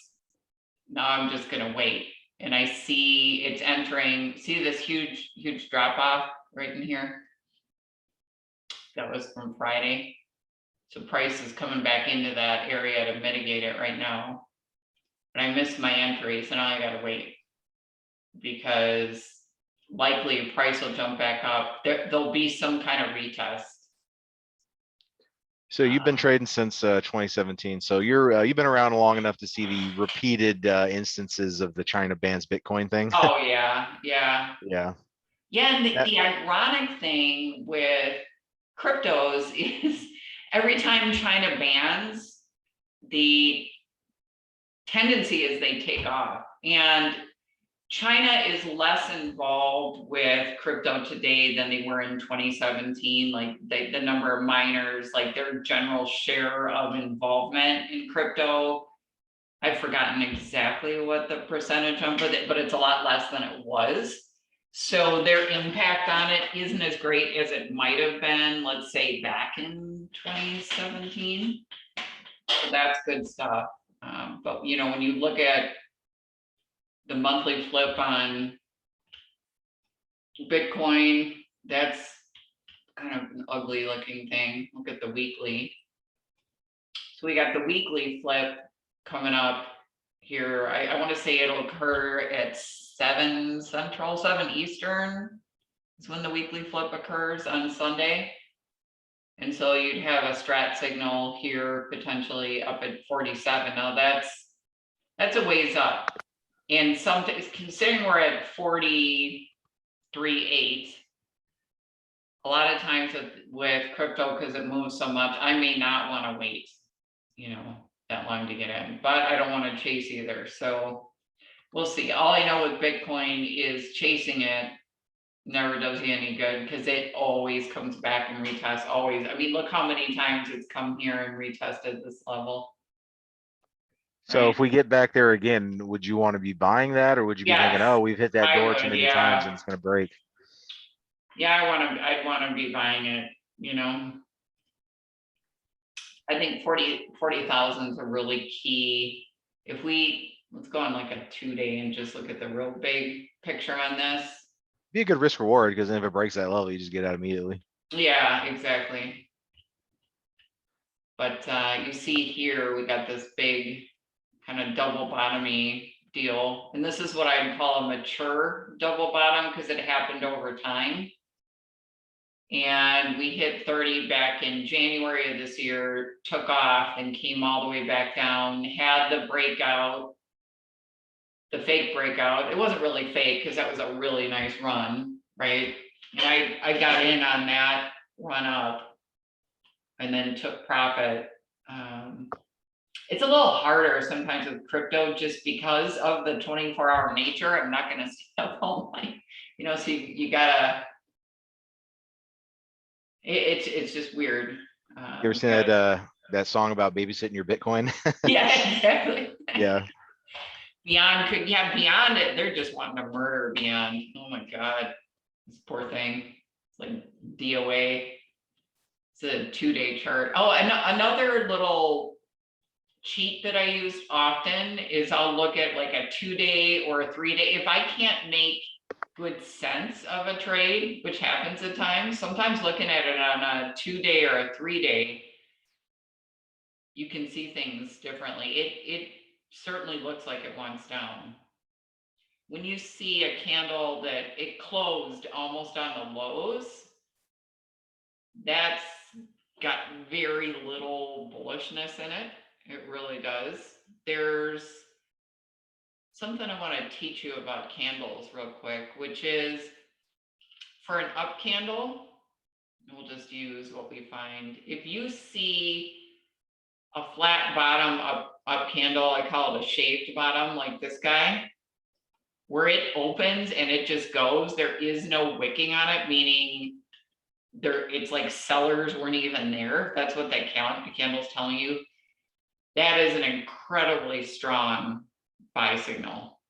Now I'm just gonna wait. And I see it's entering, see this huge, huge drop off right in here? That was from Friday. So price is coming back into that area to mitigate it right now. But I missed my entry, so now I gotta wait. Because likely price will jump back up. There'll be some kind of retest. So you've been trading since 2017. So you've been around long enough to see the repeated instances of the China bans Bitcoin thing. Oh, yeah, yeah. Yeah. Yeah, and That- the ironic thing with cryptos is every time China bans, the tendency is they take off. And China is less involved with crypto today than they were in 2017. Like the number of miners, like their general share of involvement in crypto, I've forgotten exactly what the percentage of it, but it's a lot less than it was. So their impact on it isn't as great as it might have been, let's say back in 2017. So that's good stuff. But you know, when you look at the monthly flip on Bitcoin, that's kind of an ugly looking thing. Look at the weekly. So we got the weekly flip coming up here. I want to say it'll occur at 7 Central, 7 Eastern is when the weekly flip occurs on Sunday. And so you'd have a strat signal here potentially up at 47. Now that's a ways up. And considering we're at 43.8, a lot of times with crypto, because it moves so much, I may not want to wait, you know, that long to get in, but I don't want to chase either. So we'll see. All I know with Bitcoin is chasing it never does you any good because it always comes back and retests, always. I mean, look how many times it's come here and retested this level. So if Right. we get back there again, would you want to be buying that, or would you be thinking, Yes, oh, we've hit that I door too would, many times yeah. and it's gonna break? Yeah, I'd wanna be buying it, you know. I think 40,000 is a really key. If we, let's go on like a 2-day and just look at the real big picture on this. Be a good risk reward, because then if it breaks that level, you just get out immediately. Yeah, exactly. But you see here, we got this big kind of double bottomy deal. And this is what I'd call a mature double bottom because it happened over time. And we hit 30 back in January of this year, took off and came all the way back down, had the breakout, the fake breakout. It wasn't really fake because that was a really nice run, right? And I got in on that run up and then took profit. It's a little harder sometimes with crypto just because of the 24-hour nature. I'm not going to stay up all night, you know, so you gotta, it's just weird. You ever seen that song about babysitting your Bitcoin? Yeah, exactly. Yeah. Beyond could, yeah, beyond it, they're just wanting to murder Beyond. Oh my God, this poor thing. It's like DOA. It's a 2-day chart. Oh, and another little cheat that I use often is I'll look at like a 2-day or a 3-day. If I can't make good sense of a trade, which happens at times, sometimes looking at it on a 2-day or a 3-day, you can see things differently. It certainly looks like it wants down. When you see a candle that it closed almost on the lows, that's got very little bullishness in it. It really does. There's something I want to teach you about candles real quick, which is for an up candle, we'll just use what we find. If you see a flat bottom up candle, I call it a shaved bottom, like this guy, where it opens and it just goes, there is no wicking on it, meaning there, it's like sellers weren't even there. That's what that candle's telling you. That is an incredibly strong buy signal.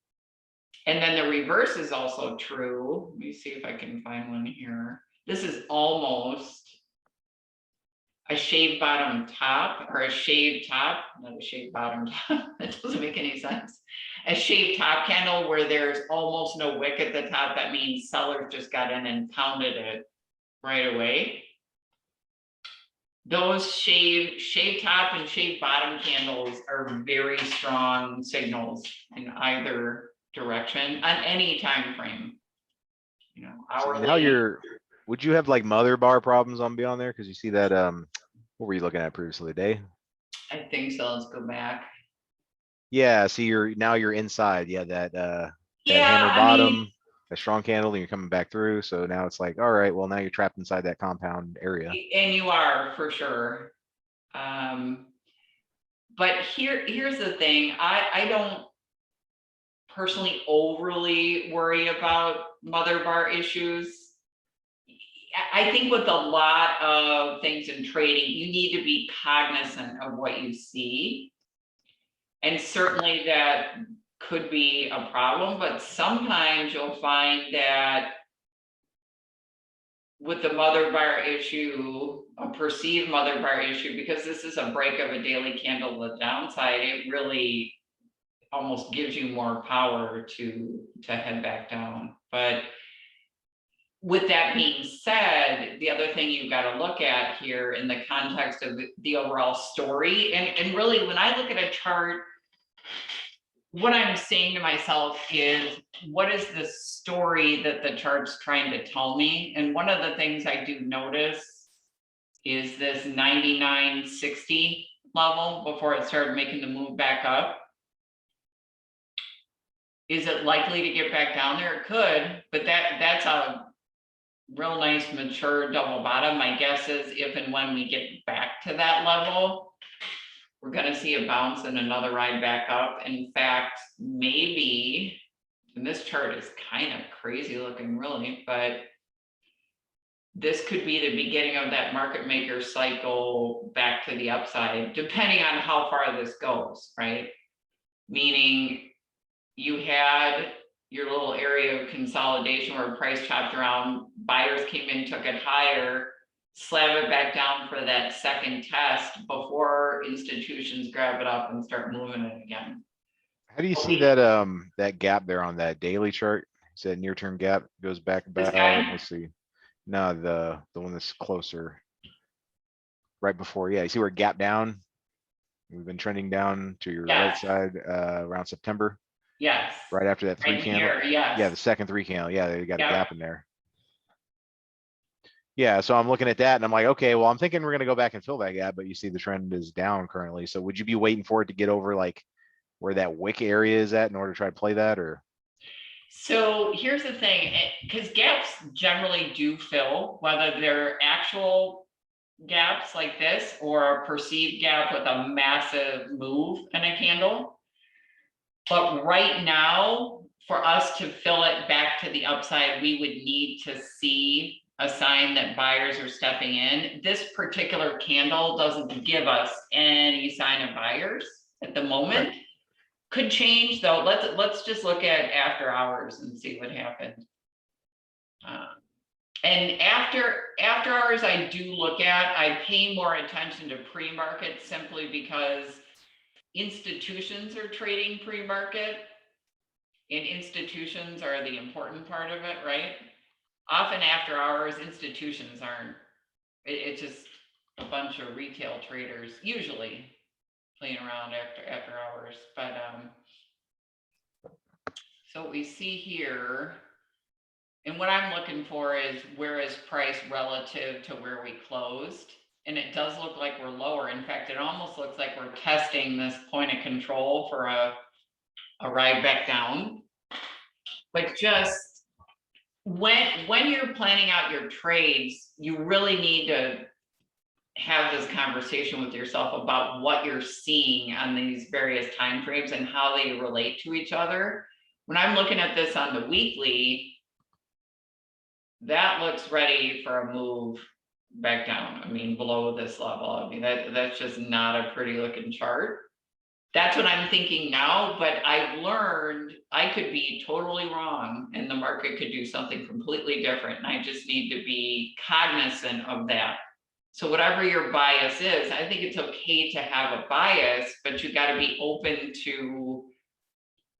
And then the reverse is also true. Let me see if I can find one here. This is almost a shaved bottom top, or a shaved top, not a shaved bottom top. That doesn't make any sense. A shaved top candle where there's almost no wick at the top. That means sellers just got in and pounded it right away. Those shaved top and shaved bottom candles are very strong signals in either direction on any time frame. You know, So hourly. now would you have like mother bar problems on Beyond there? Because you see that, what were you looking at previously today? I think so. Let's go back. Yeah, see now you're inside. Yeah, that Yeah, hammer I bottom, mean, a strong candle, and you're coming back through. So now it's like, all right, well now you're trapped inside that compound area. and you are for sure. But here's the thing. I don't personally overly worry about mother bar issues. I think with a lot of things in trading, you need to be cognizant of what you see. And certainly that could be a problem, but sometimes you'll find that with the mother bar issue, a perceived mother bar issue, because this is a break of a daily candle to the downside, it really almost gives you more power to head back down. But with that being said, the other thing you've got to look at here in the context of the overall story, and really when I look at a chart, what I'm saying to myself is, what is the story that the chart's trying to tell me? And one of the things I do notice is this 99.60 level before it started making the move back up. Is it likely to get back down there? It could, but that's a real nice mature double bottom. My guess is if and when we get back to that level, we're gonna see a bounce and another ride back up. In fact, maybe, and this chart is kind of crazy looking really, but this could be the beginning of that market maker cycle back to the upside, depending on how far this goes, right? Meaning you had your little area of consolidation where price chopped around, buyers came in, took it higher, slab it back down for that second test before institutions grab it up and start moving it again. How do you see Okay. that, that gap there on that daily chart? Is that near-term gap goes back This about, guy? let's see. No, the one that's closer. Right before, yeah, you see where it gap down? We've been trending down to your right Yes, side, around September, yes, right after that three right candle. here, Yeah, the yes. second three candle. Yeah, they got a Yep. gap in there. Yeah, so I'm looking at that and I'm like, okay, well, I'm thinking we're gonna go back and fill that gap, but you see the trend is down currently. So would you be waiting for it to get over like where that wick area is at in order to try to play that, or? So here's the thing, because gaps generally do fill, whether they're actual gaps like this or a perceived gap with a massive move in a candle. But right now, for us to fill it back to the upside, we would need to see a sign that buyers are stepping in. This particular candle doesn't give us any sign of buyers at the moment. Right. Could change though. Let's just look at after hours and see what happened. And after hours, I do look at, I pay more attention to pre-market simply because institutions are trading pre-market and institutions are the important part of it, right? Often after hours, institutions aren't, it's just a bunch of retail traders usually playing around after hours. But so what we see here, and what I'm looking for is where is price relative to where we closed. And it does look like we're lower. In fact, it almost looks like we're testing this point of control for a ride back down. But just when you're planning out your trades, you really need to have this conversation with yourself about what you're seeing on these various time frames and how they relate to each other. When I'm looking at this on the weekly, that looks ready for a move back down. I mean, below this level. I mean, that's just not a pretty looking chart. That's what I'm thinking now, but I've learned I could be totally wrong and the market could do something completely different. And I just need to be cognizant of that. So whatever your bias is, I think it's okay to have a bias, but you got to be open to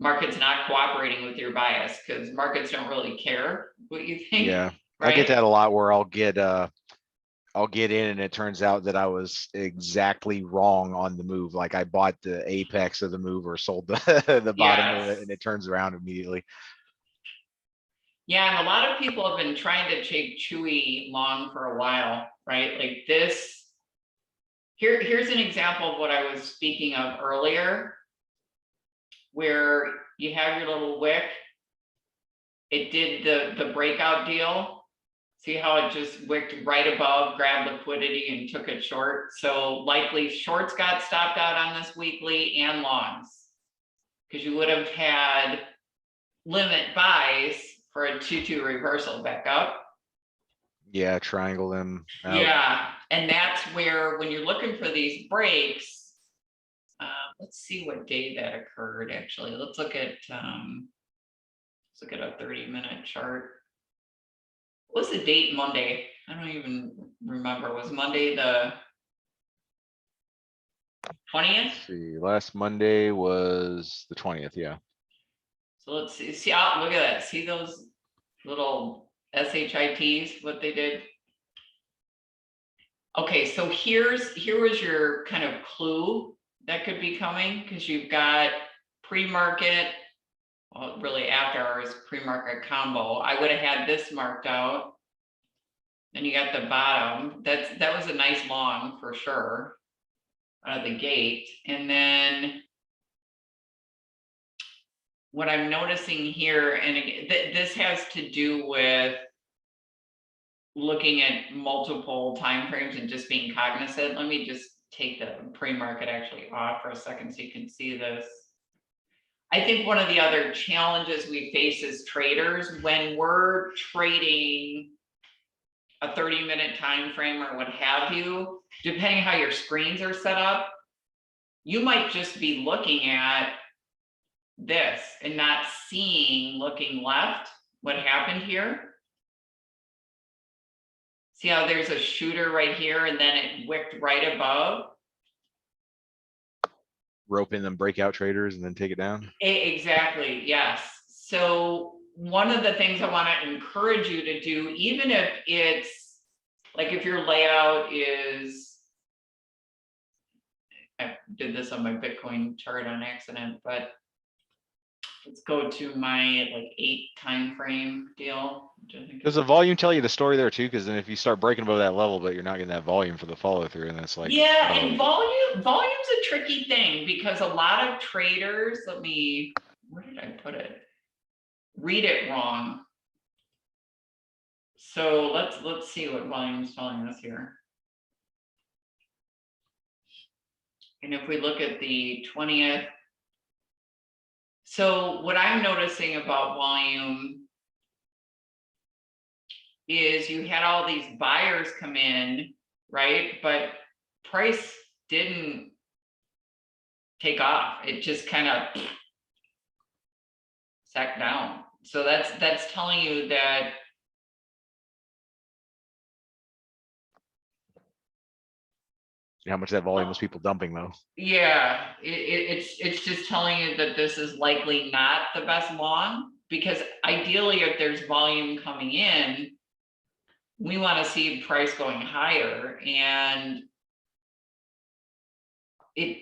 markets not cooperating with your bias, because markets don't really care what you think. Yeah, I right? get that a lot where I'll get in and it turns out that I was exactly wrong on the move. Like I bought the apex of the move or sold the bottom of it, and it turns around immediately. Yeah, and a lot of people have been trying to take Chewy long for a while, right? Like this. Here's an example of what I was speaking of earlier, where you have your little wick. It did the breakout deal. See how it just wicked right above, grabbed liquidity and took it short. So likely shorts got stopped out on this weekly and longs, because you would have had limit buys for a 2-2 reversal back up. Yeah, triangle them out. Yeah, and that's where when you're looking for these breaks, let's see what day that occurred. Actually, let's look at a 30-minute chart. What's the date Monday? I don't even remember. Was Monday the 20th? Let's see, last Monday was the 20th. Yeah. So let's see. Look at that. See those little SHITs, what they did? Okay, so here was your kind of clue that could be coming, because you've got pre-market, well, really after hours pre-market combo. I would have had this marked out. Then you got the bottom. That was a nice long for sure out of the gate. And then what I'm noticing here, and this has to do with looking at multiple time frames and just being cognizant. Let me just take the pre-market actually off for a second so you can see this. I think one of the other challenges we face as traders when we're trading a 30-minute time frame or what have you, depending how your screens are set up, you might just be looking at this and not seeing, looking left, what happened here. See how there's a shooter right here and then it wicked right above? Rope in them breakout traders and then take it down. Exactly, yes. So one of the things I want to encourage you to do, even if it's like if your layout is, I did this on my Bitcoin chart on accident, but let's go to my like 8 time frame deal. Which I think Does is- the volume tell you the story there too? Because then if you start breaking above that level, but you're not getting that volume for the follow through, and that's like, yeah, oh, and volume's a tricky thing because a lot of traders, let me, where did I put it? Read it wrong. So let's see what volume's telling us here. And if we look at the 20th, so what I'm noticing about volume is you had all these buyers come in, right? But price didn't take off. It just kind of sat down. So that's telling you that how much that volume was people dumping though. yeah, it's just telling you that this is likely not the best long, because ideally if there's volume coming in, we want to see price going higher, and it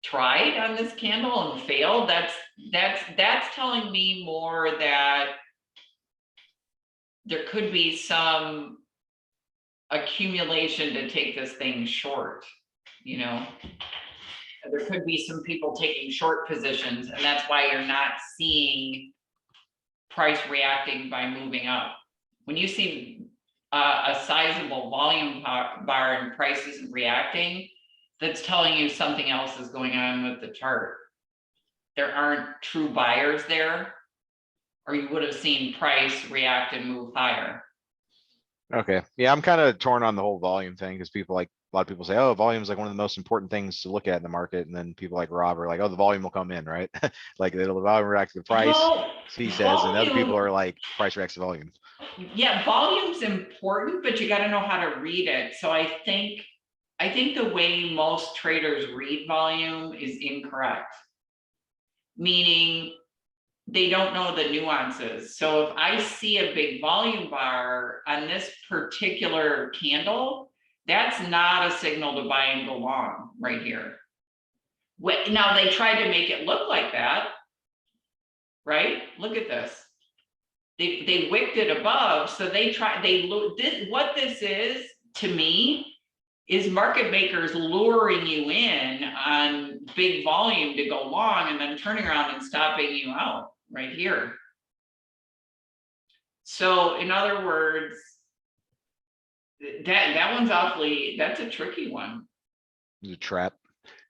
tried on this candle and failed. That's telling me more that there could be some accumulation to take this thing short, you know. There could be some people taking short positions, and that's why you're not seeing price reacting by moving up. When you see a sizable volume bar and price isn't reacting, that's telling you something else is going on with the chart. There aren't true buyers there, or you would have seen price react and move higher. Okay, yeah, I'm kind of torn on the whole volume thing because people like a lot of people say, oh, volume is like one of the most important things to look at in the market, and then people like Rob are like, oh, the volume will come in, right? Like it'll the volume react to the price, Well, he says, and other people volume- are like, price reacts to volume. Yeah, volume's important, but you got to know how to read it. So I think the way most traders read volume is incorrect. Meaning they don't know the nuances. So if I see a big volume bar on this particular candle, that's not a signal to buy and go long right here. Now they tried to make it look like that, right? Look at this. They wicked it above, so what this is to me is market makers luring you in on big volume to go long and then turning around and stopping you out right here. So in other words, that one's that's a tricky one. It's a trap.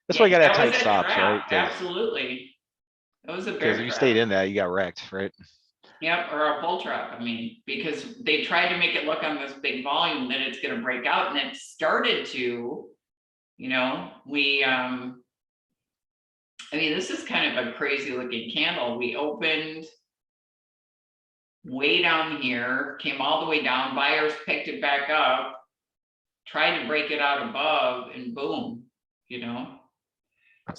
That's why you gotta have That was tight a stops, trap, right? absolutely. That was a Because bear if you trap. stayed in that, you got wrecked, right? Yep, or a bull trap, I mean, because they tried to make it look on this big volume that it's gonna break out, and it started to, you know, I mean, this is kind of a crazy looking candle. We opened way down here, came all the way down, buyers picked it back up, tried to break it out above, and boom, you know.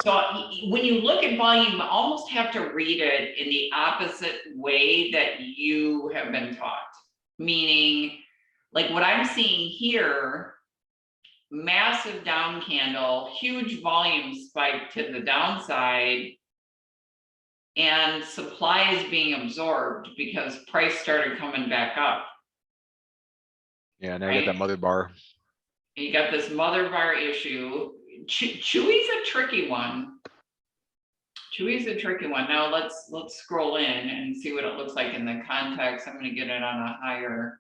So when you look at volume, you almost have to read it in the opposite way that you have been taught. Meaning, like what I'm seeing here, massive down candle, huge volume spike to the downside, and supply is being absorbed because price started coming back up. Yeah, now you got that mother bar. You got this mother bar issue. Chewy's a tricky one. Chewy's a tricky one. Now let's scroll in and see what it looks like in the context. I'm going to get it on a higher.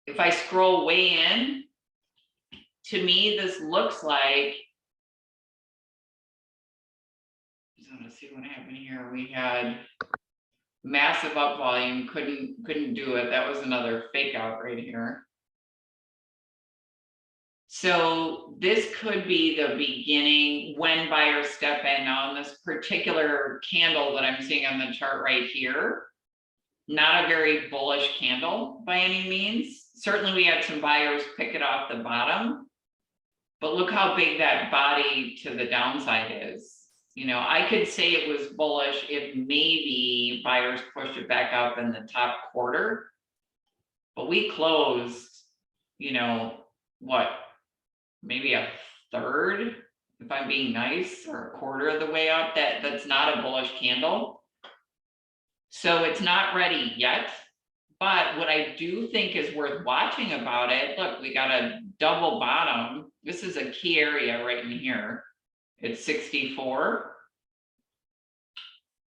If I scroll way in, to me, this looks like. Just want to see what happened here. We had massive up volume, couldn't do it. That was another fake out right here. So this could be the beginning when buyers step in. Now in this particular candle that I'm seeing on the chart right here, not a very bullish candle by any means. Certainly we had some buyers pick it off the bottom, but look how big that body to the downside is. You know, I could say it was bullish if maybe buyers pushed it back up in the top quarter, but we closed, you know, what, maybe a third, if I'm being nice, or a quarter of the way up. That's not a bullish candle. So it's not ready yet. But what I do think is worth watching about it, look, we got a double bottom. This is a key area right in here. It's 64.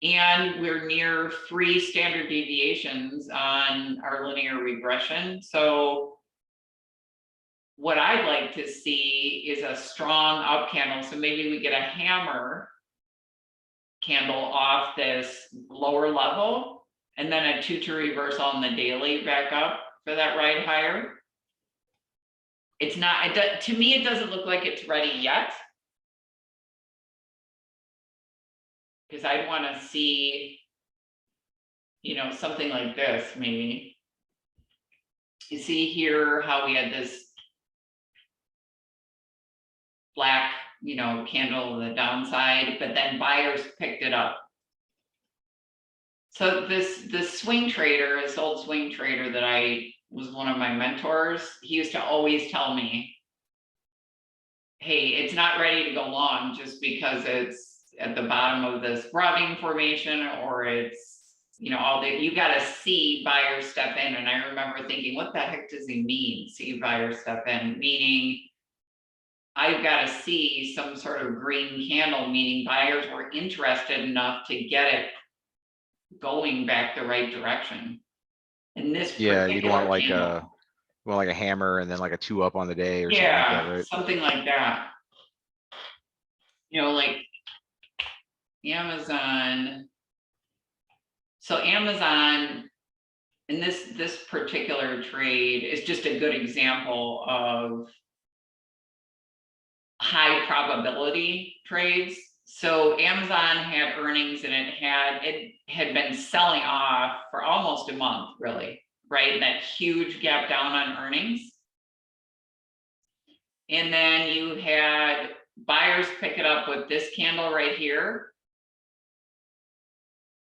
And we're near 3 standard deviations on our linear regression. So what I'd like to see is a strong up candle. So maybe we get a hammer candle off this lower level, and then a 2-2 reversal on the daily back up for that ride higher. It's not, to me, it doesn't look like it's ready yet. Because I want to see, you know, something like this maybe. You see here how we had this black, you know, candle on the downside, but then buyers picked it up. So this swing trader, this old swing trader that I was one of my mentors, he used to always tell me, hey, it's not ready to go long just because it's at the bottom of this robbing formation, or it's, you know, all day. You got to see buyers step in. And I remember thinking, what the heck does he mean, see buyers step in? Meaning I've got to see some sort of green candle, meaning buyers were interested enough to get it going back the right direction. And this, Yeah, you'd want like candle, a hammer and then like a 2 up on the day or something yeah, like that, right? something like that. You know, like Amazon. So Amazon, in this particular trade, is just a good example of high probability trades. So Amazon had earnings and it had been selling off for almost a month, really, right? That huge gap down on earnings. And then you had buyers pick it up with this candle right here.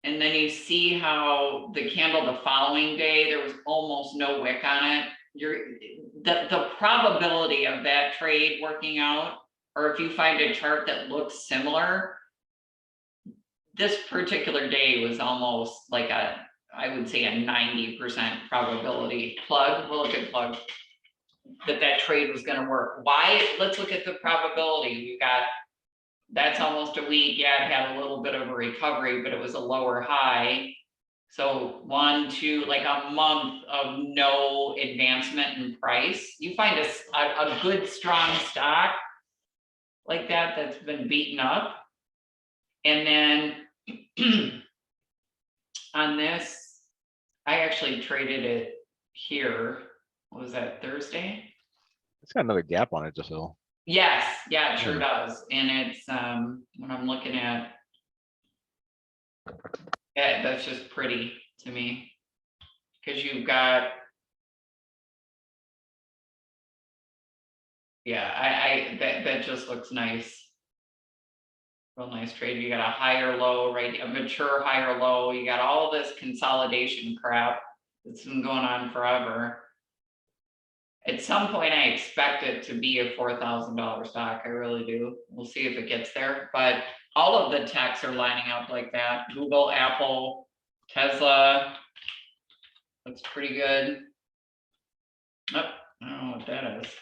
And then you see how the candle the following day, there was almost no wick on it. The probability of that trade working out, or if you find a chart that looks similar, this particular day was almost like I would say a 90% probability plug. We'll look at plug that trade was going to work. Why? Let's look at the probability. We've got, that's almost a week. Yeah, it had a little bit of a recovery, but it was a lower high. So 1, 2, like a month of no advancement in price. You find a good strong stock like that that's been beaten up. And then on this, I actually traded it here. What was that, Thursday? It's got another gap on it to fill. Yes, yeah, it sure Yeah. does. And it's what I'm looking at. Yeah, that's just pretty to me. Because you've got, yeah, that just looks nice. Real nice trade. You got a higher low, right? A mature higher low. You got all this consolidation crap that's been going on forever. At some point, I expect it to be a $4,000 stock. I really do. We'll see if it gets there. But all of the techs are lining up like that. Google, Apple, Tesla. Looks pretty good. Oh, I don't know what that is.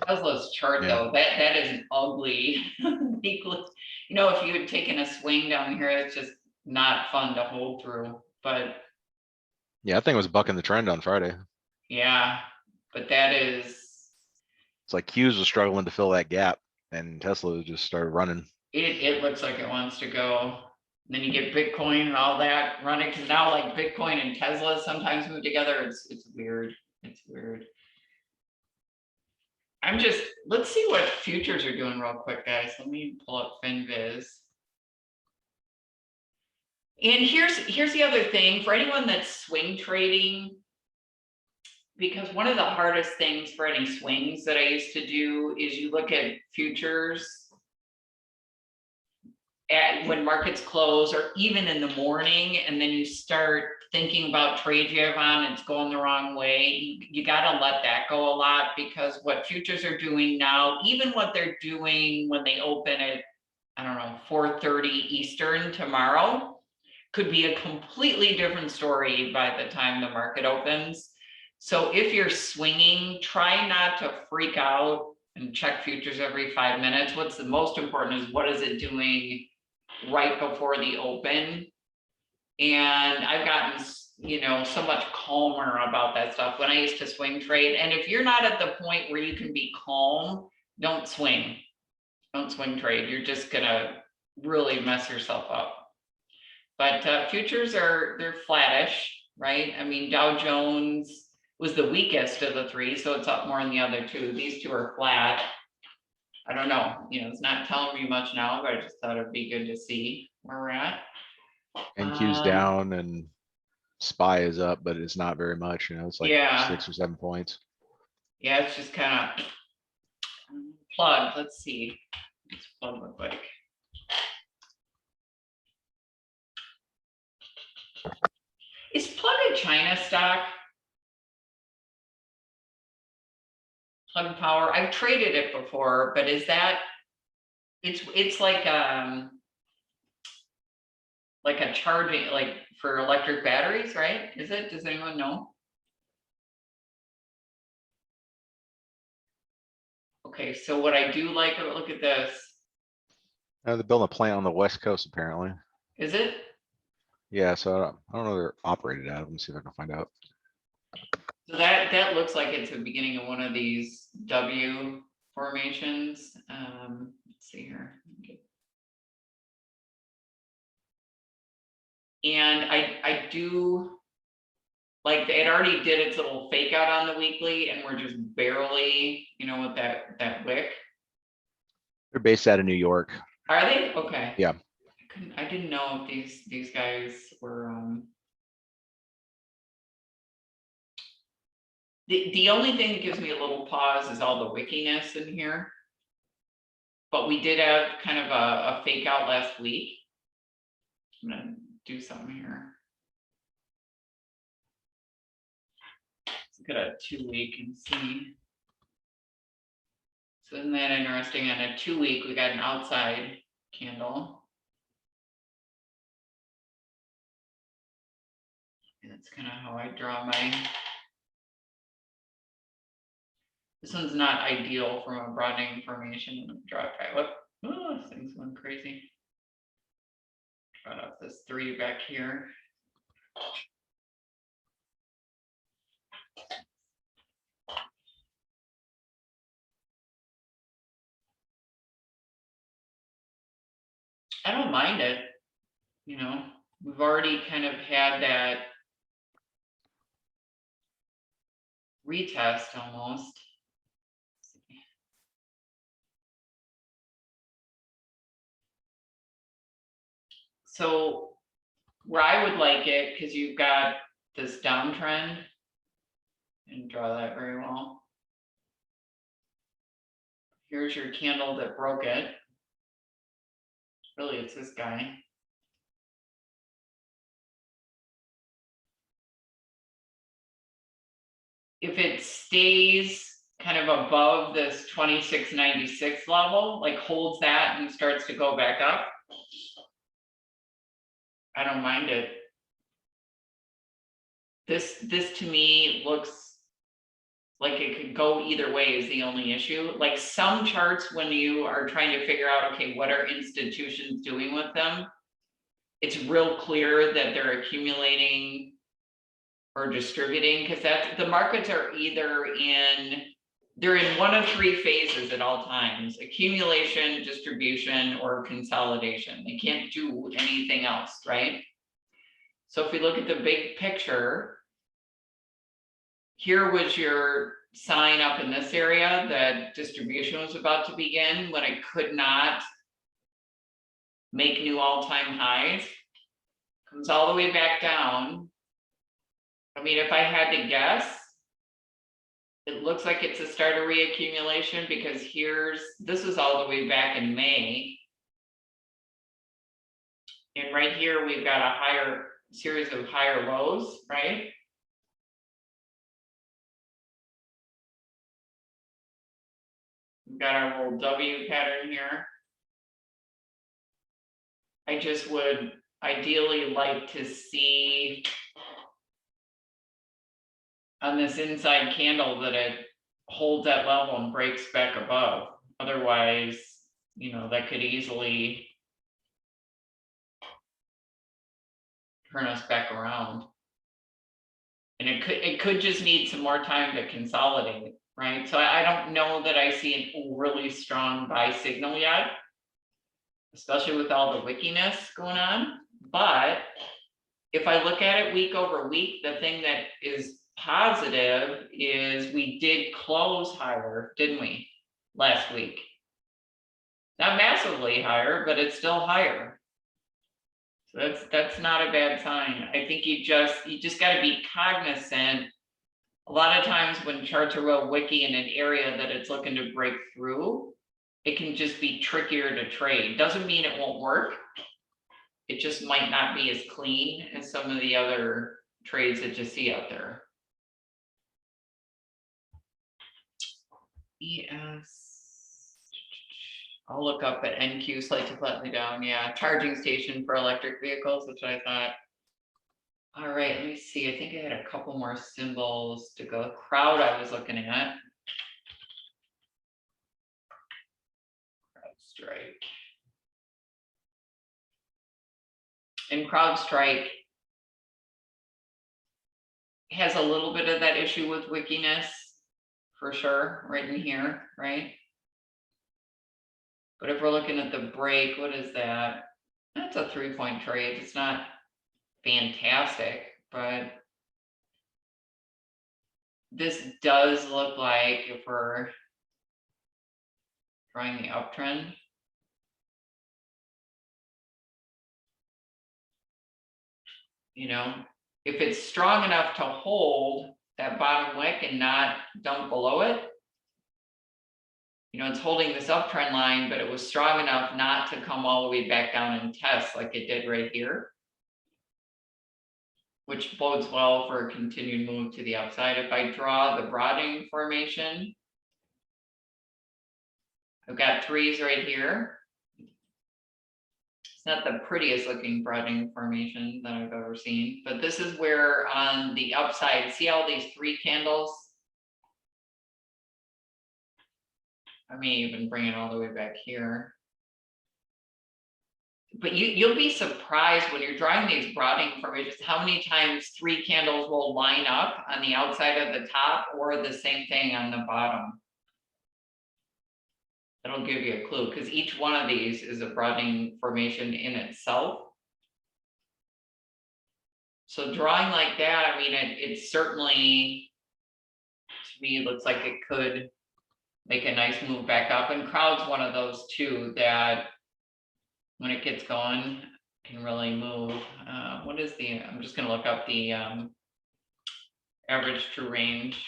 Tesla's chart though, that is an ugly. You know, if you had taken a swing down here, it's just not fun to hold through. But Yeah, that thing was bucking the trend on Friday. yeah, But that is, It's like Q's was struggling to fill that gap and Tesla just started running. it looks like it wants to go. And then you get Bitcoin and all that running, because now like Bitcoin and Tesla sometimes move together. It's weird. It's weird. Let's see what futures are doing real quick, guys. Let me pull up FinViz. And here's the other thing for anyone that's swing trading, because one of the hardest things for any swings that I used to do is you look at futures at when markets close or even in the morning, and then you start thinking about trades you have on, it's going the wrong way. You got to let that go a lot, because what futures are doing now, even what they're doing when they open at, I don't know, 4:30 Eastern tomorrow, could be a completely different story by the time the market opens. So if you're swinging, try not to freak out and check futures every 5 minutes. What's the most important is what is it doing right before the open. And I've gotten, so much calmer about that stuff when I used to swing trade. And if you're not at the point where you can be calm, don't swing. Don't swing trade. You're just gonna really mess yourself up. But futures they're flattish, right? I mean, Dow Jones was the weakest of the three, so it's up more than the other two. These two are flat. I don't know, it's not telling me much now, but I just thought it'd be good to see where we're at. NQ's down and SPY is up, but it's not very much, it's like Yeah. 6 or 7 points. Yeah, it's just kind of plugged. Let's see. What's plug look like? Is Plug a China stock? Plug Power. I've traded it before, but is that it's like a charging, like for electric batteries, right? Is it? Does anyone know? Okay, so what I do like, look at this. They're building a plant on the West Coast, apparently. Is it? Yeah, so I don't know where they're operated at. Let me see if I can find out. So that looks like it's the beginning of one of these W formations. Let's see here. And I do like it already did its little fake out on the weekly, and we're just barely, with that wick. They're based out of New York. Are they? Okay. Yeah. I didn't know if these guys were the only thing that gives me a little pause is all the wickiness in here. But we did have kind of a fake out last week. I'm gonna do something here. Let's look at a 2 week and see. So isn't that interesting? On a 2 week, we got an outside candle. And that's kind of how I draw my. This one's not ideal from a broadening formation. Draw it back. Look, oh, this thing's going crazy. Draw out this 3 back here. I don't mind it. We've already kind of had that retest almost. So where I would like it, because you've got this downtrend, and draw that very well. Here's your candle that broke it. Really, it's this guy. If it stays kind of above this 2696 level, like holds that and starts to go back up, I don't mind it. This to me looks like it could go either way is the only issue. Like some charts, when you are trying to figure out, okay, what are institutions doing with them? It's real clear that they're accumulating or distributing, because that's, the markets are either they're in one of three phases at all times: accumulation, distribution, or consolidation. They can't do anything else, right? So if we look at the big picture, here was your sign up in this area that distribution was about to begin, when I could not make new all-time highs. Comes all the way back down. I mean, if I had to guess, it looks like it's a start of reaccumulation, because this is all the way back in May. And right here, we've got a higher series of higher lows, right? We've got our little W pattern here. I just would ideally like to see on this inside candle that it holds that level and breaks back above. Otherwise, that could easily turn us back around. And it could just need some more time to consolidate, right? So I don't know that I see a really strong buy signal yet, especially with all the wickiness going on. But if I look at it week over week, the thing that is positive is we did close higher, didn't we, last week? Not massively higher, but it's still higher. So that's not a bad sign. I think you just got to be cognizant. A lot of times when charts are real wicky in an area that it's looking to break through, it can just be trickier to trade. Doesn't mean it won't work. It just might not be as clean as some of the other trades that you see out there. ES. I'll look up at NQ, slightly flatly down. Yeah, charging station for electric vehicles, which I thought. All right, let me see. I think I had a couple more symbols to go. Crowd I was looking at. CrowdStrike. And CrowdStrike has a little bit of that issue with wickiness, for sure, right in here, right? But if we're looking at the break, what is that? That's a 3-point trade. It's not fantastic, but this does look like, if we're drawing the uptrend, if it's strong enough to hold that bottom wick and not dump below it, it's holding this uptrend line, but it was strong enough not to come all the way back down and test like it did right here, which bodes well for a continued move to the upside. If I draw the broadening formation, I've got threes right here. It's not the prettiest looking broadening formation that I've ever seen, but this is where on the upside, see all these 3 candles? I may even bring it all the way back here. But you'll be surprised when you're drawing these broadening formations, how many times 3 candles will line up on the outside of the top or the same thing on the bottom. That'll give you a clue, because each one of these is a broadening formation in itself. So drawing like that, I mean, it certainly, to me, looks like it could make a nice move back up. And Crowd's one of those too that when it gets going can really move. What is I'm just going to look up the average true range.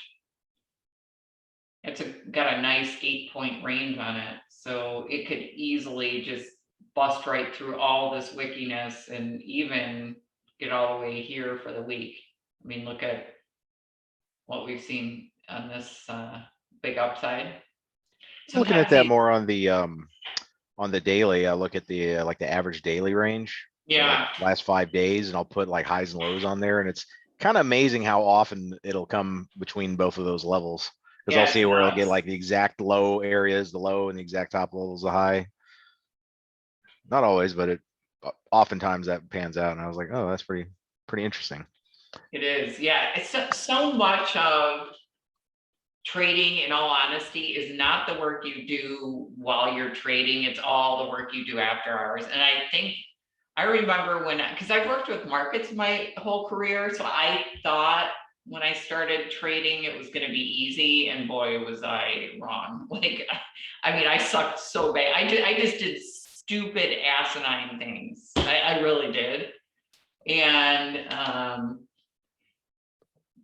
It's got a nice 8-point range on it, so it could easily just bust right through all this wickiness and even get all the way here for the week. I mean, look at what we've seen on this big upside. Looking at that more on the daily, I look at the like the average daily range. Yeah. Like last 5 days, and I'll put like highs and lows on there, and it's kind of amazing how often it'll come between both of those levels. Because I'll see where it'll get like the exact low areas, the low, and the exact top levels, the high. Not always, but it oftentimes that pans out, and I was like, oh, that's pretty interesting. It is, yeah, it's so much of trading, in all honesty, is not the work you do while you're trading, it's all the work you do after hours. And I think, I remember when, because I've worked with markets my whole career, so I thought when I started trading, it was gonna be easy, and boy, was I wrong. Like, I mean, I sucked so bad. I just did stupid asinine things. I really did. And,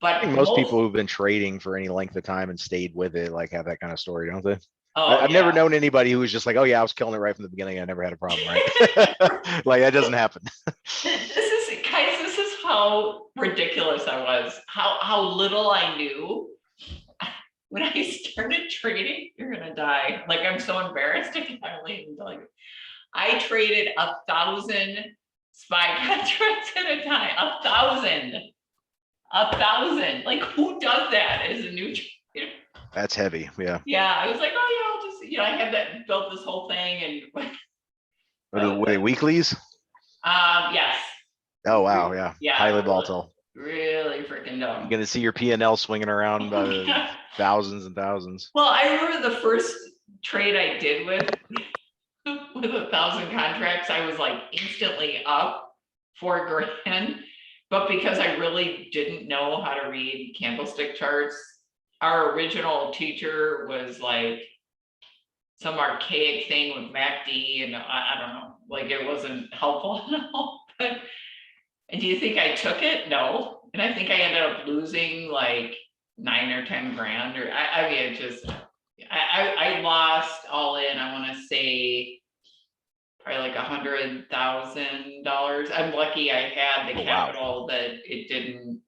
I think but most most, people who've been trading for any length of time and stayed with it, like have that kind of story, don't they? oh I've never yeah. known anybody who was just like, oh yeah, I was killing it right from the beginning. I never had a problem, right? Like that doesn't happen. This is, guys, this is how ridiculous I was, how little I knew. When I started trading, you're gonna die. Like, I'm so embarrassed, I can't even tell you. I traded 1,000 SPY contracts at a time. 1,000. Like, who does that as a new trader? That's heavy. Yeah. Yeah, I was like, oh yeah, I'll just, I had that, built this whole thing, and Were they weeklies? yes. Oh wow, yeah. Yeah, Highly really, volatile. really freaking You're dumb. gonna see your P&L swinging around by the Yeah. thousands and thousands. Well, I remember the first trade I did with 1,000 contracts, I was like instantly up $4,000. But because I really didn't know how to read candlestick charts, our original teacher was like some archaic thing with MACD, and I don't know, like it wasn't helpful at all. But, and do you think I took it? No. And I think I ended up losing like 9 or 10 grand, or I mean, it just, I lost all in, I want to say probably like $100,000. I'm lucky I had the Oh, wow. capital that it didn't,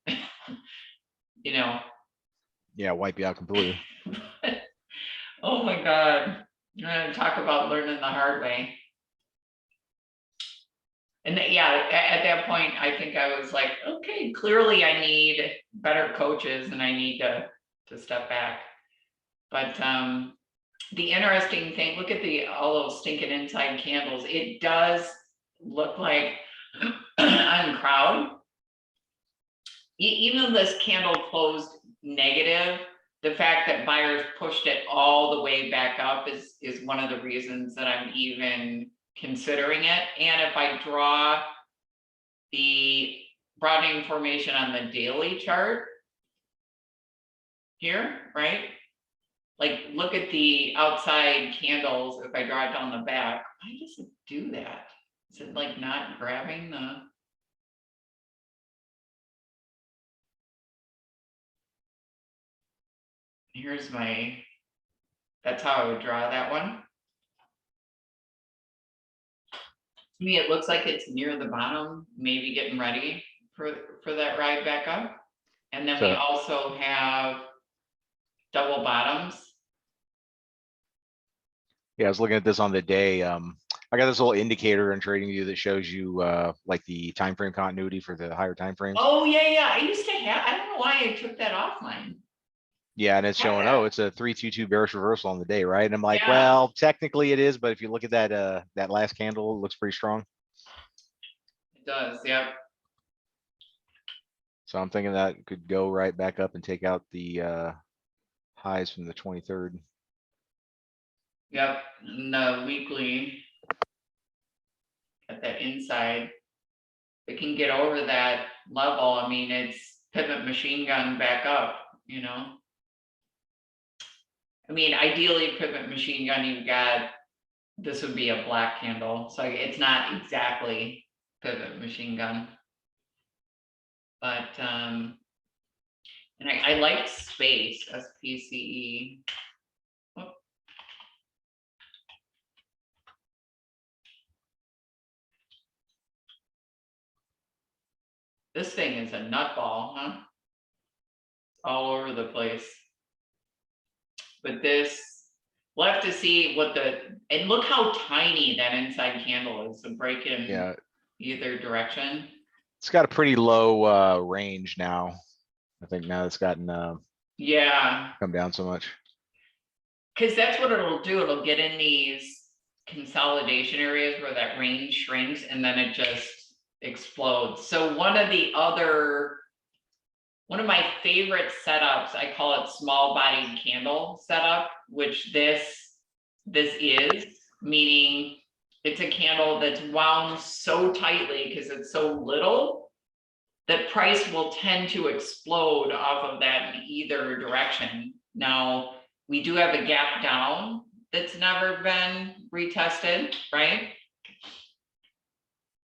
you know. Yeah, wipe you out completely. Oh my God. Talk about learning the hard way. And yeah, at that point, I think I was like, okay, clearly I need better coaches and I need to step back. But the interesting thing, look at all those stinking inside candles. It does look like on crowd, even this candle closed negative, the fact that buyers pushed it all the way back up is one of the reasons that I'm even considering it. And if I draw the broadening formation on the daily chart here, right? Like, look at the outside candles. If I draw it down the back, why does it do that? Is it like not grabbing the? Here's that's how I would draw that one. To me, it looks like it's near the bottom, maybe getting ready for that ride back up. And then we So also have double bottoms. yeah, I was looking at this on the day. I got this little indicator in TradingView that shows you like the time frame continuity for the higher time frames. Oh yeah, I used to have, I don't know why I took that off mine. Yeah, and it's showing, Yeah. oh, it's a 322 bearish reversal on the day, right? And I'm like, Yeah. well, technically it is, but if you look at that last candle, it looks pretty strong. It does, yep. So I'm thinking that could go right back up and take out the highs from the 23rd. Yep, and the weekly at that inside, it can get over that level. I mean, it's pivot machine gun back up, I mean, ideally pivot machine gun, you've got, this would be a black candle, so it's not exactly pivot machine gun. But and I like space, SPCE. Oh. This thing is a nutball, huh? All over the place. But this, we'll have to see what and look how tiny that inside candle is, so break in either direction. It's got a pretty low range now. I think now it's gotten come down so much. Because that's what it'll do. It'll get in these consolidation areas where that range shrinks and then it just explodes. So one of the other One of my favorite setups, I call it small bodied candle setup, which this is, meaning it's a candle that's wound so tightly because it's so little that price will tend to explode off of that in either direction. Now, we do have a gap down that's never been retested, right?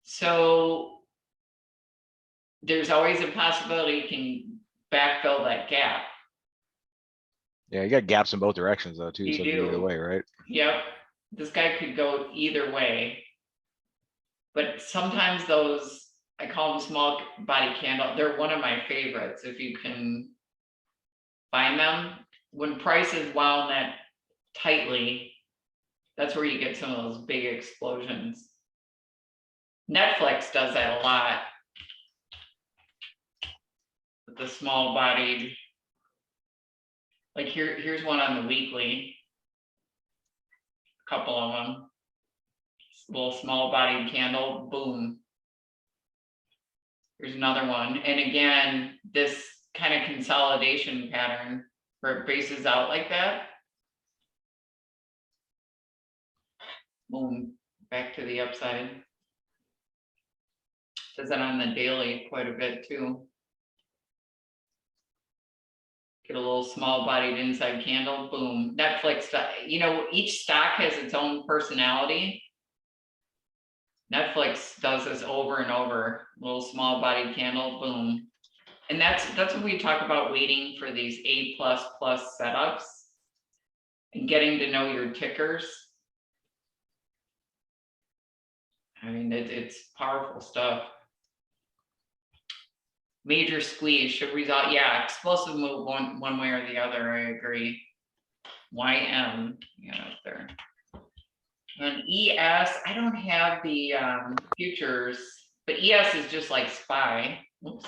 So there's always a possibility you can backfill that gap. Yeah, you got gaps in both directions though too, You so it could go either do. way, right? Yep, this guy could go either way. But sometimes those, I call them small body candle, they're one of my favorites if you can find them. When price is wound that tightly, that's where you get some of those big explosions. Netflix does that a lot with the small bodied. Like here's one on the weekly. A couple of them. Little small bodied candle, boom. Here's another one. And again, this kind of consolidation pattern where it bases out like that. Boom, back to the upside. Does that on the daily quite a bit too. Get a little small bodied inside candle, boom. Netflix, you know, each stock has its own personality. Netflix does this over and over, little small bodied candle, boom. And that's when we talk about waiting for these A++ setups and getting to know your tickers. I mean, it's powerful stuff. Major squeeze should result, yeah, explosive move one way or the other, I agree. YM, yeah, up there. And ES, I don't have the futures, but ES is just like SPY. Oops.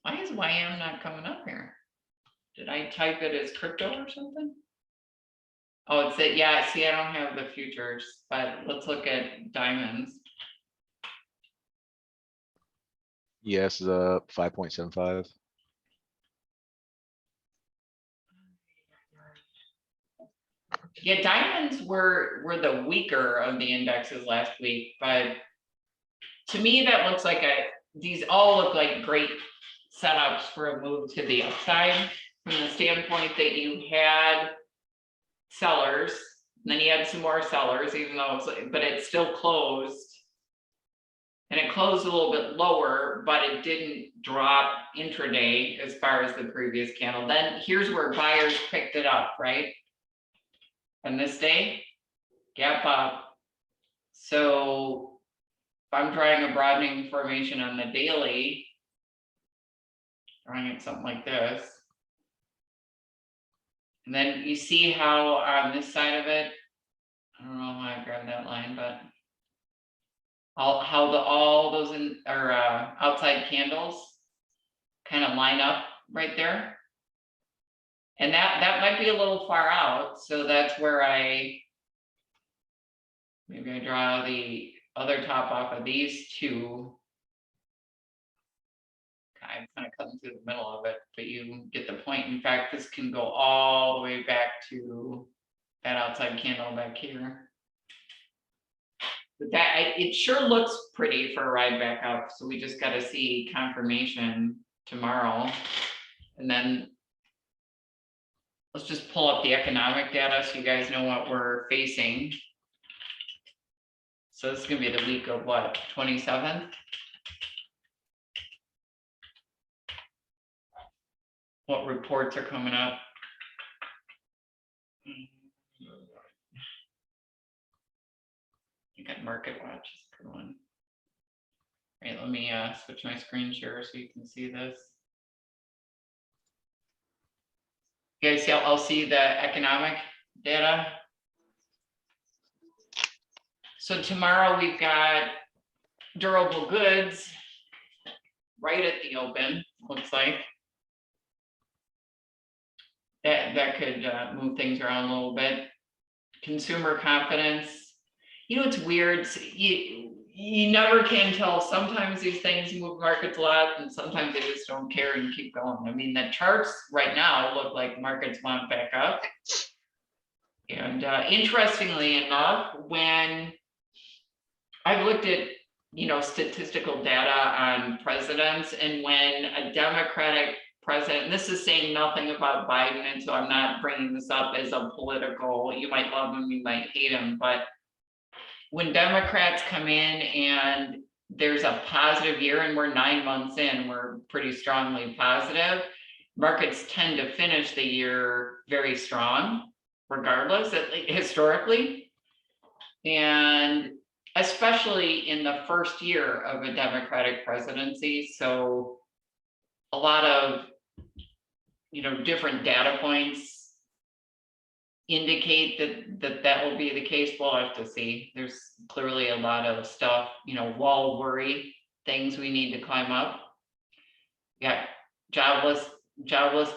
Why is YM not coming up here? Did I type it as crypto or something? Oh, it's it. Yeah, see, I don't have the futures, but let's look at diamonds. ES is up 5.75. Yeah, diamonds were the weaker of the indexes last week, but to me, that looks like these all look like great setups for a move to the upside from the standpoint that you had sellers, and then you had some more sellers, even though it's, but it still closed. And it closed a little bit lower, but it didn't drop intraday as far as the previous candle. Then here's where buyers picked it up, right? And this day, gap up. So if I'm drawing a broadening formation on the daily, drawing it something like this. And then you see how on this side of it, I don't know why I grabbed that line, but all those outside candles kind of line up right there. And that might be a little far out, so that's where maybe I draw the other top off of these two. I'm kind of cutting through the middle of it, but you get the point. In fact, this can go all the way back to that outside candle back here. But it sure looks pretty for a ride back up. So we just got to see confirmation tomorrow. And then let's just pull up the economic data so you guys know what we're facing. So this is going to be the week of what, 27th? What reports are coming up? You got Market Watch is a good one. All right, let me switch my screen share so you can see this. You guys see, I'll see the economic data. So tomorrow we've got durable goods right at the open, looks like. That could move things around a little bit. Consumer confidence. You know, it's weird. You you never can tell. Sometimes these things move markets a lot and sometimes they just don't care and keep going. I mean, the charts right now look like markets went back up. And interestingly enough, when I've looked at, statistical data on presidents, and when a Democratic president, and this is saying nothing about Biden, and so I'm not bringing this up as a political, you might love him, you might hate him, but when Democrats come in and there's a positive year, and we're 9 months in, we're pretty strongly positive, markets tend to finish the year very strong, regardless, historically. And especially in the first year of a Democratic presidency. So a lot of, different data points indicate that will be the case. We'll have to see. There's clearly a lot of stuff, wall worry, things we need to climb up. Yeah, jobless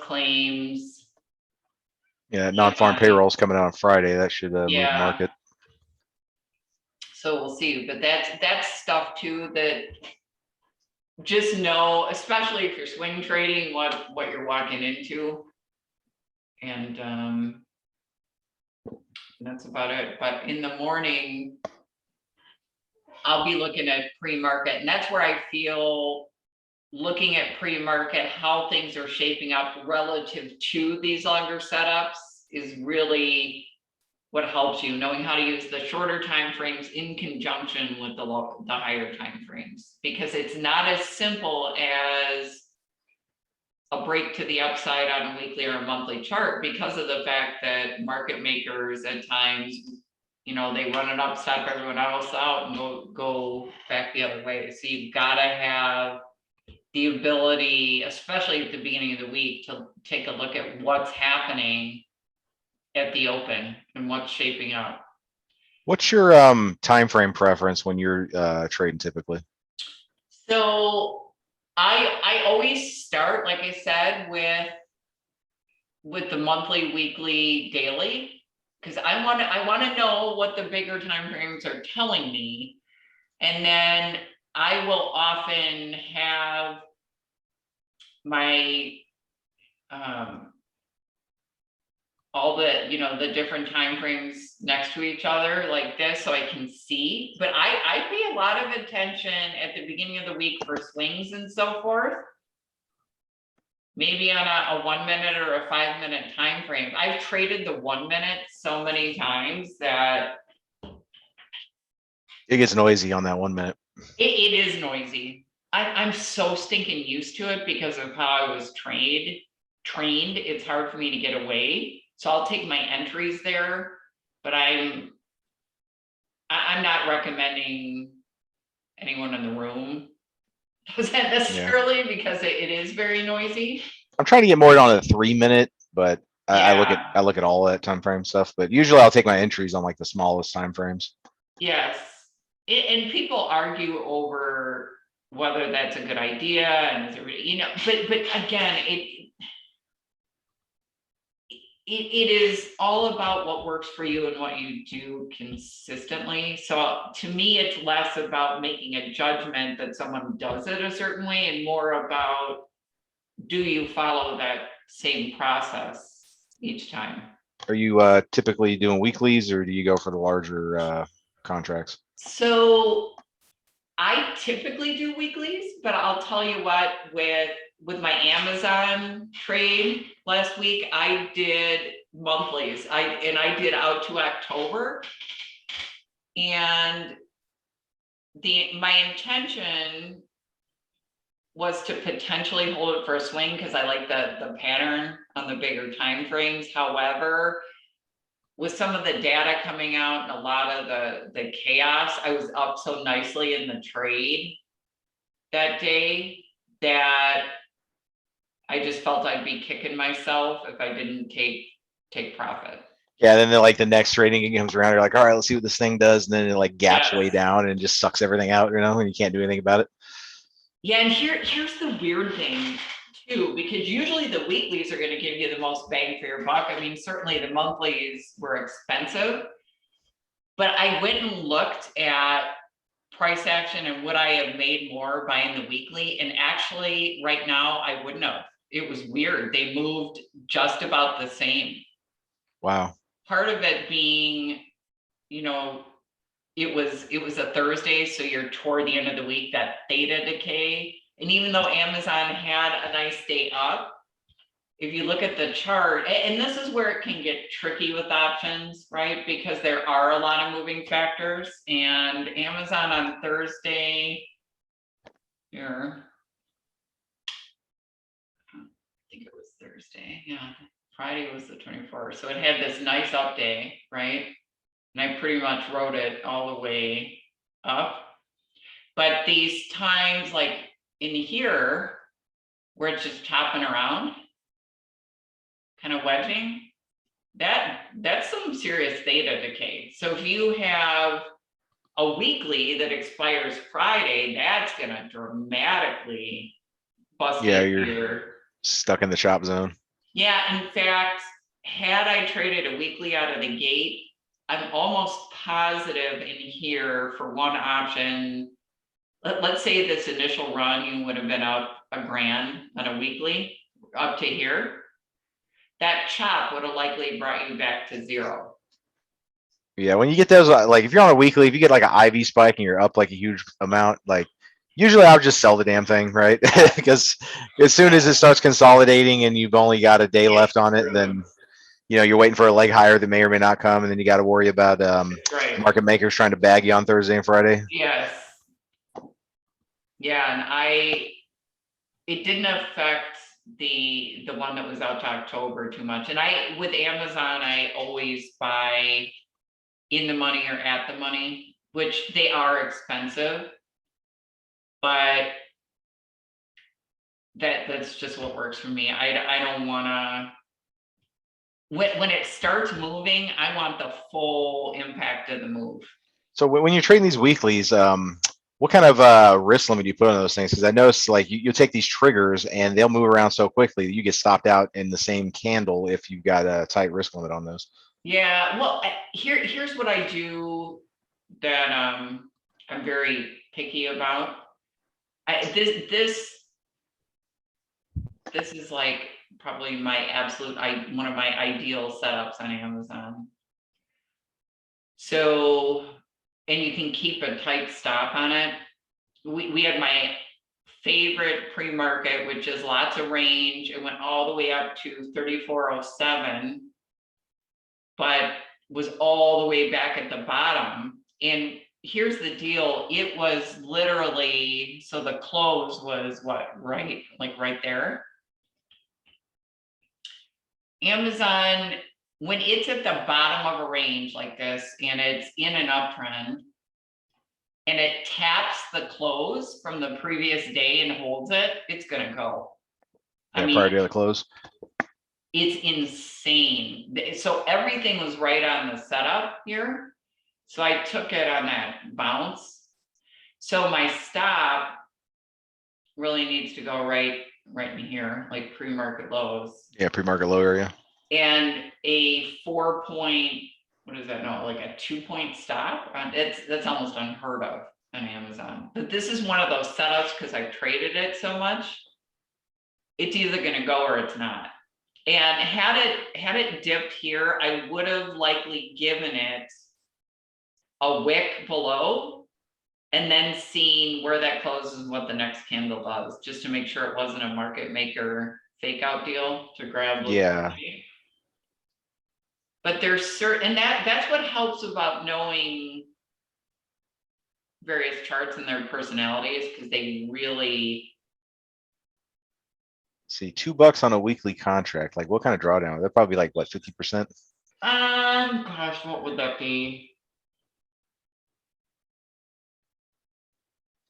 claims. Yeah, non-farm payrolls coming out on Friday. That should move the Yeah. market. So we'll see, but that's stuff too that just know, especially if you're swing trading, what you're walking into. And that's about it. But in the morning, I'll be looking at pre-market, and that's where I feel looking at pre-market, how things are shaping up relative to these longer setups is really what helps you, knowing how to use the shorter time frames in conjunction with the higher time frames, because it's not as simple as a break to the upside on a weekly or a monthly chart, because of the fact that market makers at times, they run it up, stop everyone else out, and go back the other way. So you've got to have the ability, especially at the beginning of the week, to take a look at what's happening at the open and what's shaping up. What's your time frame preference when you're trading typically? So I always start, like I said, with the monthly, weekly, daily, because I want to know what the bigger time frames are telling me, and then I will often have my all the different time frames next to each other like this, so I can see. But I pay a lot of attention at the beginning of the week for swings and so forth. Maybe on a 1 minute or a 5 minute time frame. I've traded the 1 minute so many times that it gets noisy on that 1 minute. It is noisy. I'm so stinking used to it because of how I was trained. It's hard for me to get away. So I'll take my entries there, but I'm not recommending anyone in the room does that necessarily, because it is very noisy. I'm trying to get more on a 3 minute, but I look at all that time frame stuff. But usually I'll take my entries on like the smallest time frames. Yes, and people argue over whether that's a good idea, and but again, it is all about what works for you and what you do consistently. So to me, it's less about making a judgment that someone does it a certain way, and more about, do you follow that same process each time? Are you typically doing weeklies, or do you go for the larger contracts? So I typically do weeklies, but I'll tell you what, with my Amazon trade last week, I did monthlies. I did out to October, and my intention was to potentially hold it for a swing because I like the pattern on the bigger time frames. However, with some of the data coming out and a lot of the chaos, I was up so nicely in the trade that day that I just felt I'd be kicking myself if I didn't take profit. Yeah, then the next trading comes around, you're like, all right, let's see what this thing does, and then it like gaps way down and just sucks everything out, and you can't do anything about it. Yeah, and here's the weird thing too, because usually the weeklies are going to give you the most bang for your buck. I mean, certainly the monthlies were expensive, but I went and looked at price action and would I have made more buying the weekly? And actually, right now, I wouldn't have. It was weird. They moved just about the same. Wow. Part of it being, you know, it was a Thursday, so you're toward the end of the week, that theta decay. And even though Amazon had a nice day up, if you look at the chart, and this is where it can get tricky with options, right? Because there are a lot of moving factors, and Amazon on Thursday here, I think it was Thursday, yeah, Friday was the 24th. So it had this nice up day, right? And I pretty much wrote it all the way up. But these times like in here, where it's just chopping around, kind of wedging, that's some serious theta decay. So if you have a weekly that expires Friday, that's gonna dramatically bust Yeah, it you're here. stuck in the chop zone. Yeah, in fact, had I traded a weekly out of the gate, I'm almost positive in here for one option. Let's say this initial run, you would have been up $1,000 on a weekly up to here. That chop would have likely brought you back to zero. Yeah, when you get those, like if you're on a weekly, if you get like an IV spike and you're up like a huge amount, like usually I'll just sell the damn thing, right? Because as soon as it starts consolidating and you've only got a day left on it, then you're waiting for a leg higher that may or may not come, and then you got to worry about Right. market makers trying to bag you on Thursday and Friday. Yes. Yeah, and it didn't affect the one that was out to October too much. And with Amazon, I always buy in the money or at the money, which they are expensive, but that's just what works for me. I don't want to. When it starts moving, I want the full impact of the move. So when you're trading these weeklies, what kind of risk limit do you put on those things? Because I noticed like you take these triggers and they'll move around so quickly that you get stopped out in the same candle if you've got a tight risk limit on those. Yeah, well, here's what I do that I'm very picky about. This is like probably my absolute one of my ideal setups on Amazon. So, and you can keep a tight stop on it. We had my favorite pre-market, which is lots of range. It went all the way up to 3407, but was all the way back at the bottom. And here's the deal, it was literally, so the close was what, right, like right there. Amazon, when it's at the bottom of a range like this and it's in an uptrend and it taps the close from the previous day and holds it, it's gonna go. Yeah, I mean, prior to the close. it's insane. So everything was right on the setup here. So I took it on that bounce. So my stop really needs to go right in here, like pre-market lows. Yeah, pre-market low area. And a 4-point, what is that? No, like a 2-point stop. That's almost unheard of on Amazon. But this is one of those setups because I've traded it so much. It's either going to go or it's not. And had it dipped here, I would have likely given it a wick below and then seen where that closes, what the next candle does, just to make sure it wasn't a market maker fake out deal to grab. Yeah. But there's certain, and that's what helps about knowing various charts and their personalities, because they really. See, $2 on a weekly contract. Like what kind of drawdown? That'd probably be like what, 50%? Gosh, what would that be?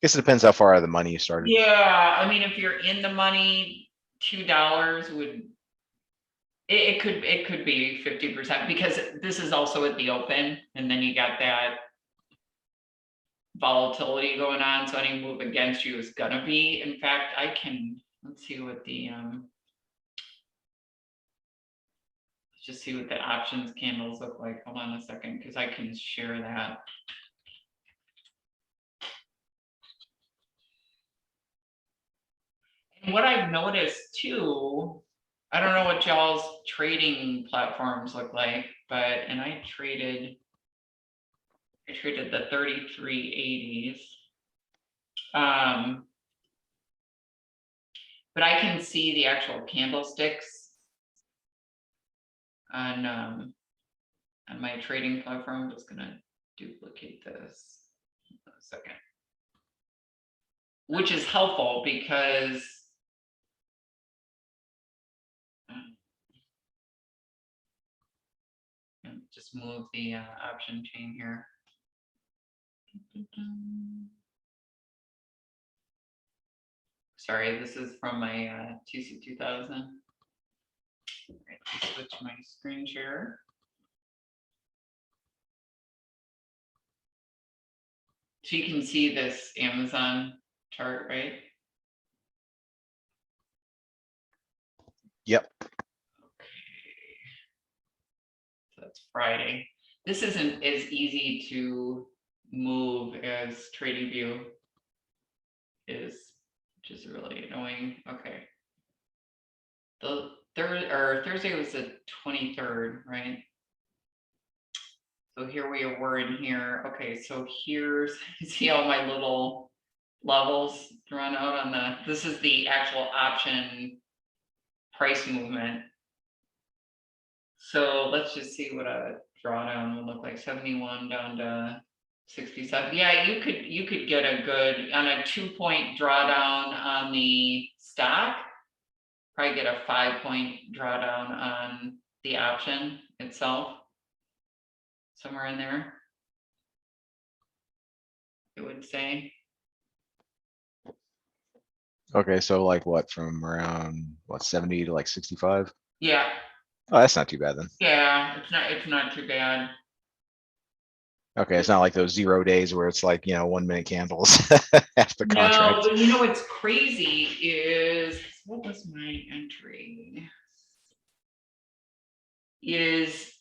Guess it depends how far out of the money you started. Yeah, I mean, if you're in the money, $2 would. It could be 50% because this is also at the open, and then you got that volatility going on. So any move against you is gonna be. In fact, let's see what the let's just see what the options candles look like. Hold on a second, because I can share that. what I've noticed too, I don't know what y'all's trading platforms look like, but, and I traded the 3380s. But I can see the actual candlesticks on my trading platform. I'm just gonna duplicate this a second. Which is helpful because just move the option chain here. Sorry, this is from my TC 2000. Right, switch my screen share. So you can see this Amazon chart, right? Yep. So that's Friday. This isn't as easy to move as TradingView is, which is really annoying. Okay. The Thursday was the 23rd, right? So here we were in here. Okay, so here's, see all my little levels drawn out on the, this is the actual option price movement. So let's just see what a drawdown would look like. 71 down to 67. Yeah, you could get a good, on a 2-point drawdown on the stock, probably get a 5-point drawdown on the option itself. Somewhere in there, I would say. Okay, so like what, from around what, 70 to like 65? Yeah, Oh, that's not too bad then. yeah, it's not too bad. Okay, it's not like those 0 days where it's like, 1 minute candles half the No, contract. but what's crazy is, what was my entry? Is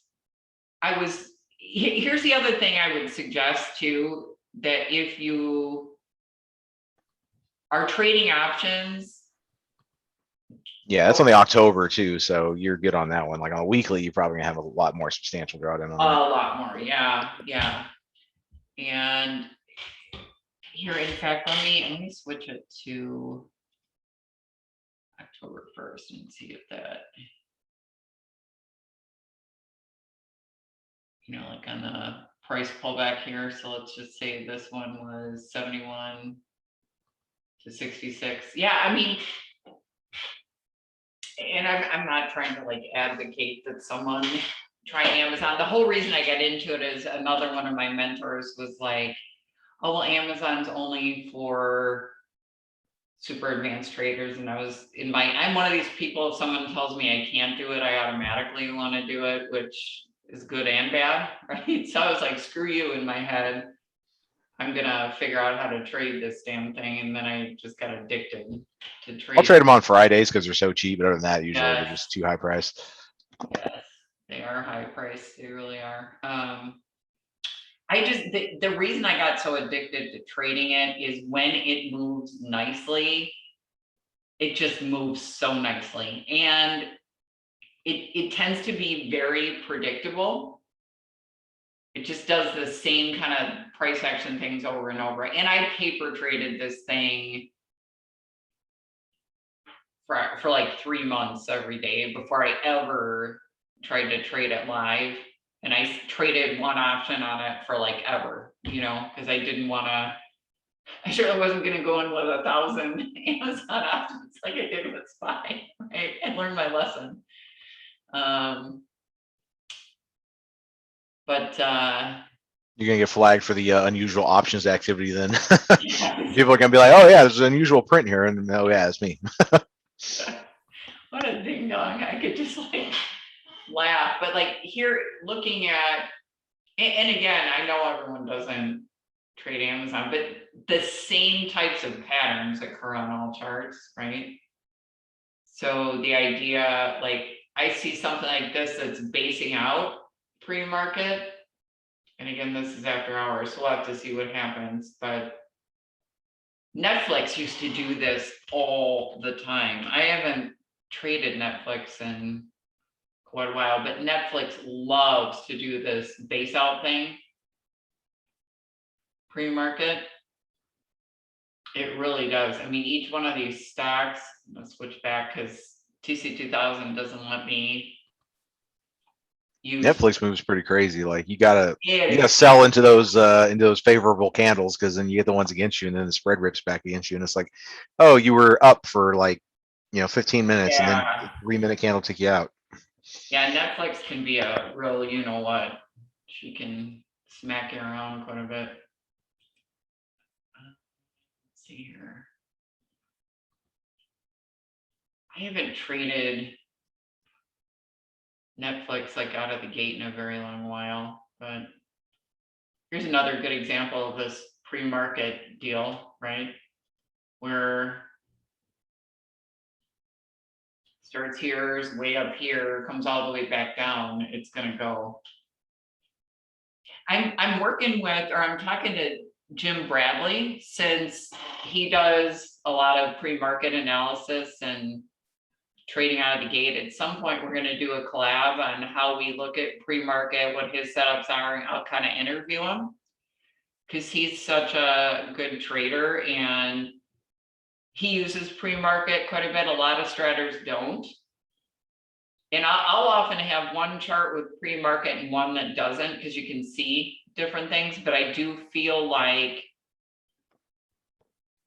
here's the other thing I would suggest too, that if you are trading options. Yeah, that's only October too, so you're good on that one. Like on a weekly, you're probably gonna have a lot more substantial drawdown on A that. lot more, yeah. And here, in fact, let me switch it to October 1st and see if that, like on the price pullback here. So let's just say this one was 71 to 66. Yeah, I mean, and I'm not trying to like advocate that someone try Amazon. The whole reason I got into it is another one of my mentors was like, oh, well, Amazon's only for super advanced traders. And I'm one of these people, if someone tells me I can't do it, I automatically want to do it, which is good and bad, right? So I was like, screw you in my head. I'm gonna figure out how to trade this damn thing. And then I just got addicted to trade. I'll trade them on Fridays because they're so cheap, but other than that, usually they're Yes. just too high priced. Yes, they are high priced. They really are. The reason I got so addicted to trading it is when it moves nicely, it just moves so nicely. And it tends to be very predictable. It just does the same kind of price action things over and over. And I paper traded this thing for like 3 months every day before I ever tried to trade it live. And I traded one option on it for like ever, because I didn't want to, I surely wasn't going to go in with 1,000 Amazon options like I did with SPY, right? And learn my lesson. But You're gonna get flagged for the unusual options activity then. yes. People are gonna be like, oh yeah, there's an unusual print here, and oh yeah, it's me. What a ding dong. I could just like laugh. But like here, looking at, and again, I know everyone doesn't trade Amazon, but the same types of patterns occur on all charts, right? So the idea, like I see something like this that's basing out pre-market. And again, this is after hours, so we'll have to see what happens. But Netflix used to do this all the time. I haven't traded Netflix in quite a while, but Netflix loves to do this base out thing. Pre-market. It really does. I mean, each one of these stocks, let's switch back because TC 2000 doesn't let me use. Netflix moves pretty crazy. Like you gotta It sell into those favorable candles, because then you get the ones against you, and then the spread rips back against you, and it's like, oh, you were up for like 15 minutes, and then Yeah. 3-minute candle took you out. Yeah, Netflix can be a real, you know what? She can smack you around quite a bit. Let's see here. I haven't traded Netflix like out of the gate in a very long while, but here's another good example of this pre-market deal, right? Where starts here, is way up here, comes all the way back down, it's gonna go. I'm working with, or I'm talking to Jim Bradley, since he does a lot of pre-market analysis and trading out of the gate. At some point, we're gonna do a collab on how we look at pre-market, what his setups are, and I'll kind of interview him. Because he's such a good trader and he uses pre-market quite a bit. A lot of straters don't. And I'll often have one chart with pre-market and one that doesn't, because you can see different things, but I do feel like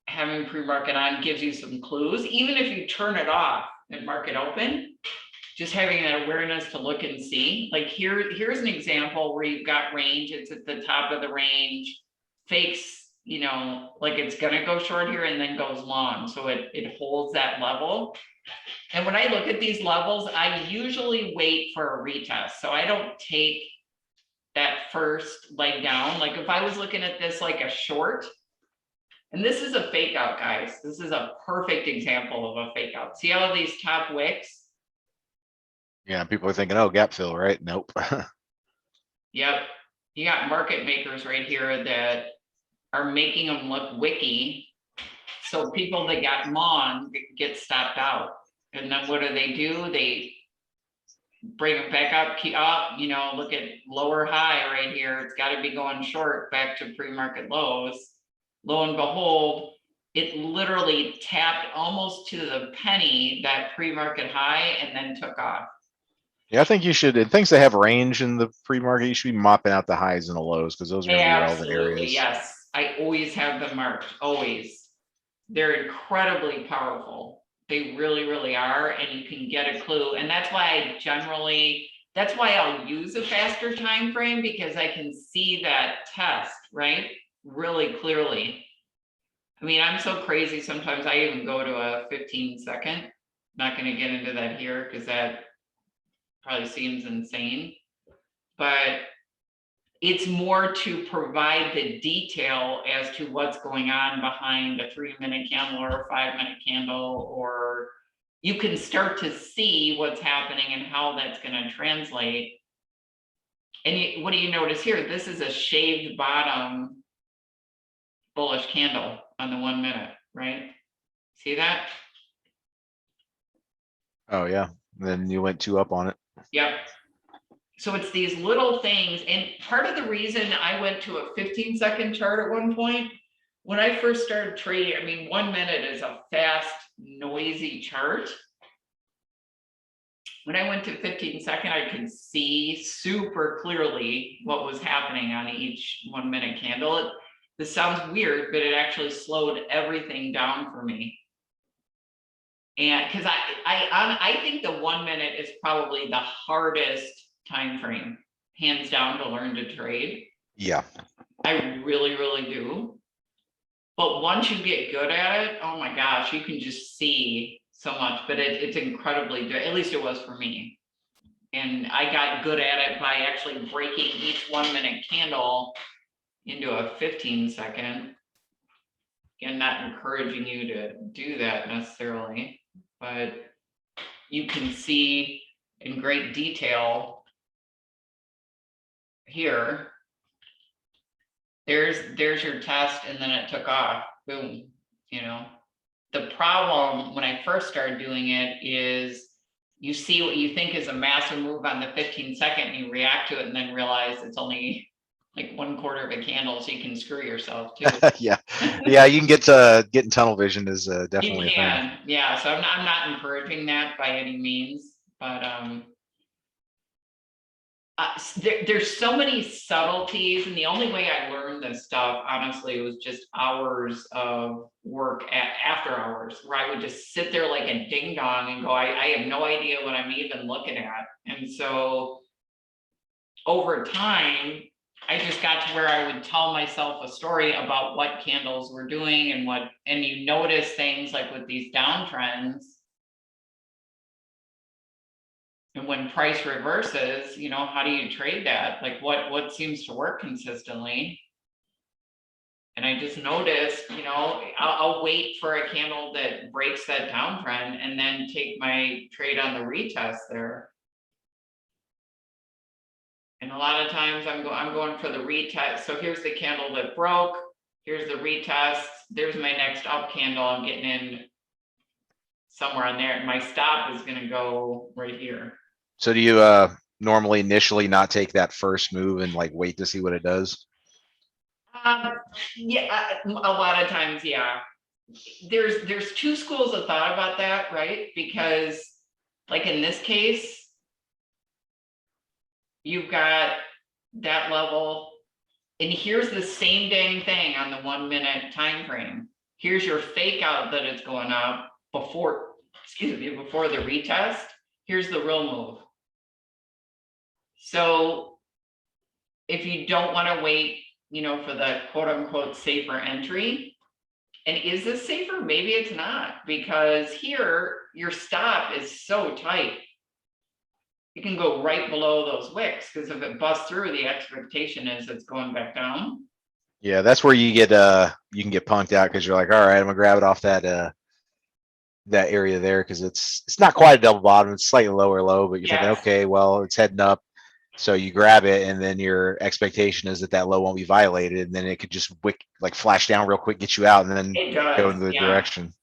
having pre-market on gives you some clues, even if you turn it off at market open, just having that awareness to look and see. Like here's an example where you've got range, it's at the top of the range, fakes, like it's gonna go short here and then goes long. So it holds that level. And when I look at these levels, I usually wait for a retest. So I don't take that first leg down. Like if I was looking at this like a short, and this is a fake out, guys. This is a perfect example of a fake out. See all these top wicks? Yeah, people are thinking, oh, gap fill, right? Nope. Yep. You got market makers right here that are making them look wicky. So people that got long get stopped out. And then what do? They bring it back up, keep up, look at lower high right here. It's got to be going short back to pre-market lows. Lo and behold, it literally tapped almost to the penny that pre-market high and then took off. Yeah, I think you should, in things that have range in the pre-market, you should be mopping out the highs and the lows, because those are going to be relevant areas. Yes. I always have them marked, always. They're incredibly powerful. They really, really are. And you can get a clue. And that's why that's why I'll use a faster time frame, because I can see that test, right? Really clearly. I mean, I'm so crazy. Sometimes I even go to a 15-second. Not going to get into that here because that probably seems insane, but it's more to provide the detail as to what's going on behind a 3-minute candle or a 5-minute candle, or you can start to see what's happening and how that's going to translate. And what do you notice here? This is a shaved bottom bullish candle on the 1 minute, right? See that? Oh yeah, then you went 2 up on it. Yep. So it's these little things. And part of the reason I went to a 15-second chart at one point, when I first started trading, I mean, 1 minute is a fast, noisy chart. When I went to 15-second, I could see super clearly what was happening on each 1 minute candle. This sounds weird, but it actually slowed everything down for me. And because I think the 1 minute is probably the hardest time frame, hands down, to learn to trade. Yeah, I really, really do. But once you get good at it, oh my gosh, you can just see so much. But it's incredibly good. At least it was for me. And I got good at it by actually breaking each 1 minute candle into a 15-second. Again, not encouraging you to do that necessarily, but you can see in great detail here. There's your test, and then it took off. Boom. you know. The problem when I first started doing it is you see what you think is a massive move on the 15-second and you react to it and then realize it's only like 1/4 of a candle, so you can screw yourself too. Yeah, yeah, you can get to getting tunnel vision is You definitely a thing. can, yeah, so I'm not encouraging that by any means, but there's so many subtleties, and the only way I learned this stuff, honestly, was just hours of work after hours, where I would just sit there like a ding dong and go, I have no idea what I'm even looking at. And so over time, I just got to where I would tell myself a story about what candles were doing and you notice things like with these downtrends. And when price reverses, how do you trade that? Like what seems to work consistently? And I just noticed, I'll wait for a candle that breaks that downtrend and then take my trade on the retest there. And a lot of times I'm going for the retest. So here's the candle that broke. Here's the retest. There's my next up candle. I'm getting in somewhere on there. My stop is going to go right here. So do you normally initially not take that first move and like wait to see what it does? Yeah, a lot of times, yeah. There's two schools of thought about that, right? Because like in this case, you've got that level, and here's the same dang thing on the 1 minute time frame. Here's your fake out that it's going up before the retest. Here's the real move. So if you don't want to wait, for the quote unquote safer entry, and is this safer? Maybe it's not, because here your stop is so tight. You can go right below those wicks, because if it busts through, the expectation is it's going back down. Yeah, that's where you can get punked out because you're like, all right, I'm gonna grab it off that area there because it's not quite a double bottom, it's slightly lower low, but you're thinking, Yes. okay, well, it's heading up. So you grab it, and then your expectation is that low won't be violated, and then it could just flash down real quick, get you out, and then It does, go in the yeah. direction.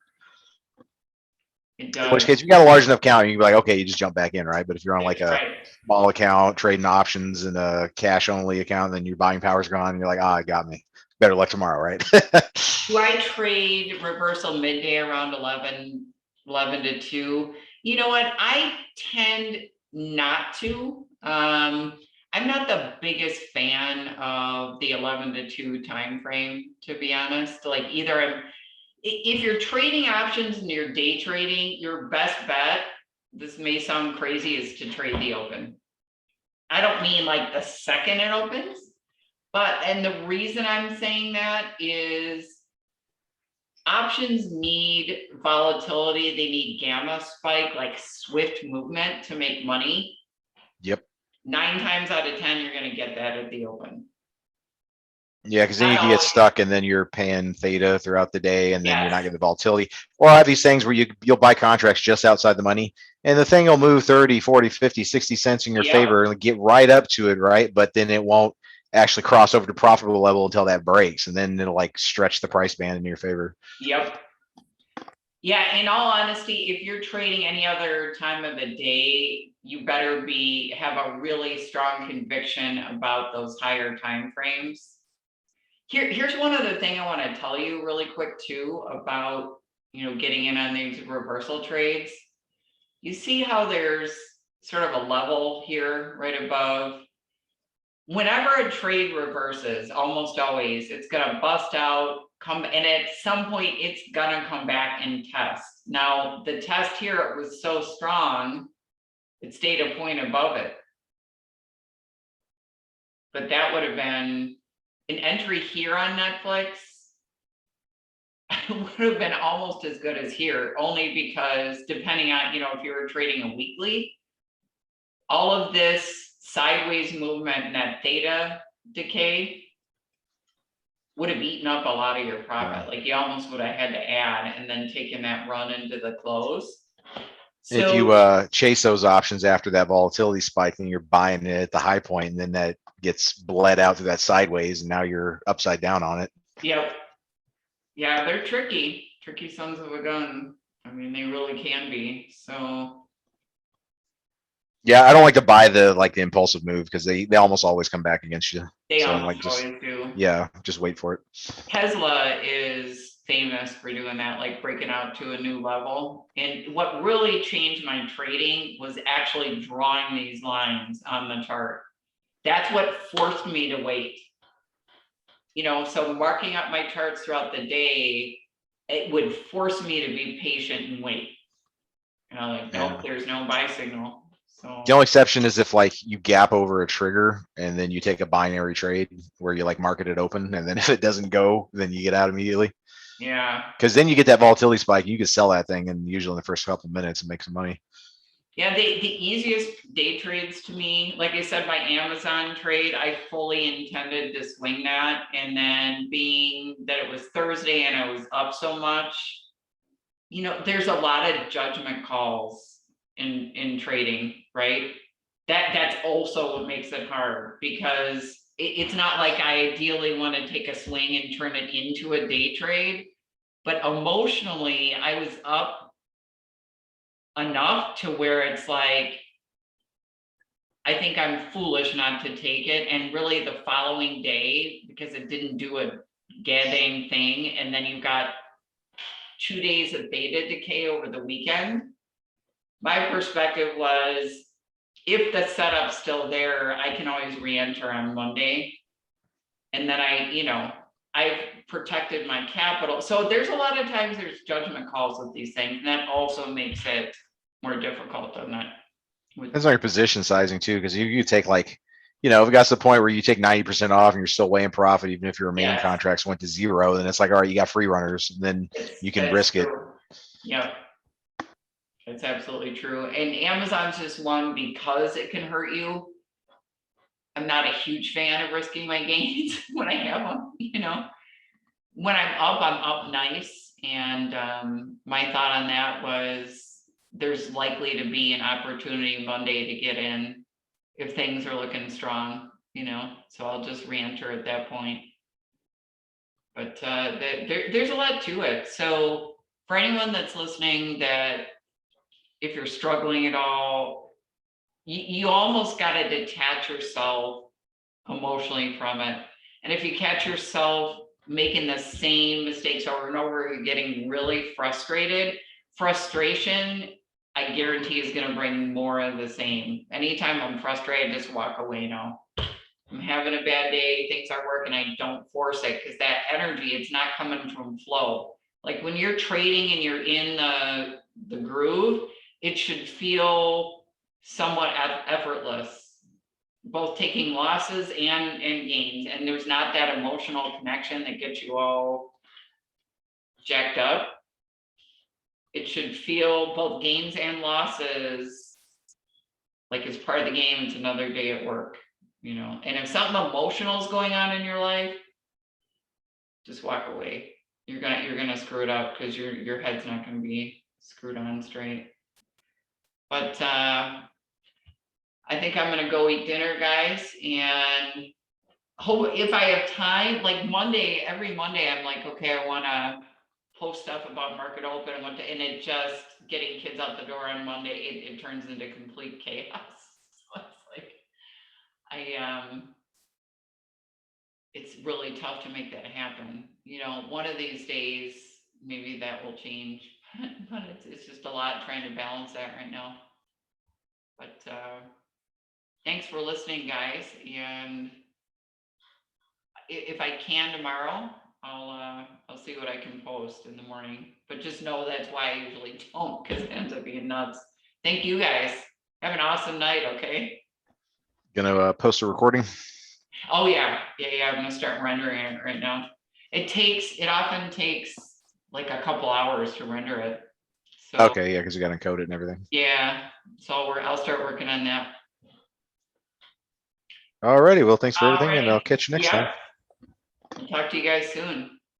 It In which does. case, if you got a large enough count, you can be like, okay, you just jump back in, right? But if you're on like That's a right. small account, trading options and a cash only account, then your buying power's gone, and you're like, it got me. Better luck tomorrow, right? Do I trade reversal midday around 11 to 2? You know what? I tend not to. I'm not the biggest fan of the 11 to 2 time frame, to be honest. Like if you're trading options and you're day trading, your best bet, this may sound crazy, is to trade the open. I don't mean like the second it opens, and the reason I'm saying that is options need volatility. They need gamma spike, like swift movement to make money. Yep. 9 times out of 10, you're going to get that at the open. Yeah, because then you Not can get always. stuck, and then you're paying theta throughout the day, and then you're not Yes. getting the volatility. Or I have these things where you'll buy contracts just outside the money, and the thing will move 30, 40, 50, 60 cents in your Yep. favor and get right up to it, right? But then it won't actually cross over to profitable level until that breaks, and then it'll like stretch the price band in your favor. Yep. Yeah, in all honesty, if you're trading any other time of the day, you better have a really strong conviction about those higher time frames. Here's one other thing I want to tell you really quick too about, getting in on these reversal trades. You see how there's sort of a level here right above. Whenever a trade reverses, almost always, it's going to bust out, and at some point it's going to come back and test. Now, the test here, it was so strong, it stayed a point above it. But that would have been an entry here on Netflix. Would have been almost as good as here, only because depending on, if you were trading a weekly, all of this sideways movement and that theta decay would have eaten up a lot of your profit. Like you almost would have had to add and then taken that run into the close. If you chase those options after that volatility spike, then you're buying it at the high point, and then that gets bled out to that sideways, and now you're upside down on it. Yep. Yeah, they're tricky. tricky sons of a gun. I mean, they really can be, so. Yeah, I don't like to buy the impulsive move because they almost always come back against you. They So almost always do. yeah, just wait for it. Tesla is famous for doing that, like breaking out to a new level. And what really changed my trading was actually drawing these lines on the chart. That's what forced me to wait. You know, so marking up my charts throughout the day, it would force me to be patient and wait. You know, like, nope, Yeah. there's no buy signal. So The only exception is if you gap over a trigger and then you take a binary trade where you market it open, and then if it doesn't go, then you get out immediately. yeah. Because then you get that volatility spike. You can sell that thing and usually in the first couple of minutes and make some money. Yeah, the easiest day trades to me, like I said, my Amazon trade, I fully intended to swing that. And then being that it was Thursday and I was up so much, you know, there's a lot of judgment calls in trading, right? That's also what makes it hard, because it's not like I ideally want to take a swing and turn it into a day trade, but emotionally I was up enough to where it's like, I think I'm foolish not to take it. And really the following day, because it didn't do a dang thing, and then you've got 2 days of beta decay over the weekend. My perspective was, if the setup's still there, I can always re-enter on Monday. And then I've protected my capital. So there's a lot of times there's judgment calls with these things, and that also makes it more difficult, doesn't it? Depends on your position sizing too, because you take if it got to the point where you take 90% off and you're still way in profit, even if your remaining Yes. contracts went to zero, then it's like, all right, you got free runners, and then you can risk it. Yep. That's absolutely true. And Amazon's just one because it can hurt you. I'm not a huge fan of risking my gains when I have them, When I'm up nice. And my thought on that was, there's likely to be an opportunity Monday to get in if things are looking strong, so I'll just re-enter at that point. But there's a lot to it. So for anyone that's listening, that if you're struggling at all, you almost got to detach yourself emotionally from it. And if you catch yourself making the same mistakes over and over, you're getting really frustrated. Frustration, I guarantee, is going to bring more of the same. Anytime I'm frustrated, just walk away now. I'm having a bad day, things aren't working, I don't force it, because that energy, it's not coming from flow. Like when you're trading and you're in the groove, it should feel somewhat effortless, both taking losses and gains. And there's not that emotional connection that gets you all jacked up. It should feel both gains and losses like it's part of the game. It's another day at work, and if something emotional is going on in your life, just walk away. You're gonna screw it up, because your head's not gonna be screwed on straight. But I think I'm gonna go eat dinner, guys, and hope if I have time, like Monday, every Monday, I'm like, okay, I wanna post stuff about market open and and it just getting kids out the door on Monday, it turns into complete chaos. So it's like, it's really tough to make that happen. One of these days, maybe that will change, but it's just a lot trying to balance that right now. But thanks for listening, guys. And if I can tomorrow, I'll see what I can post in the morning. But just know that's why I usually don't, because it ends up being nuts. Thank you, guys. Have an awesome night. Okay. Gonna post a recording. Oh yeah. I'm gonna start rendering it right now. It often takes like a couple hours to render it. So, okay, yeah, because you got to encode it and everything. Yeah. So I'll start working on that. Alrighty, well, thanks for everything, and I'll catch you next time. I'll talk to you guys soon.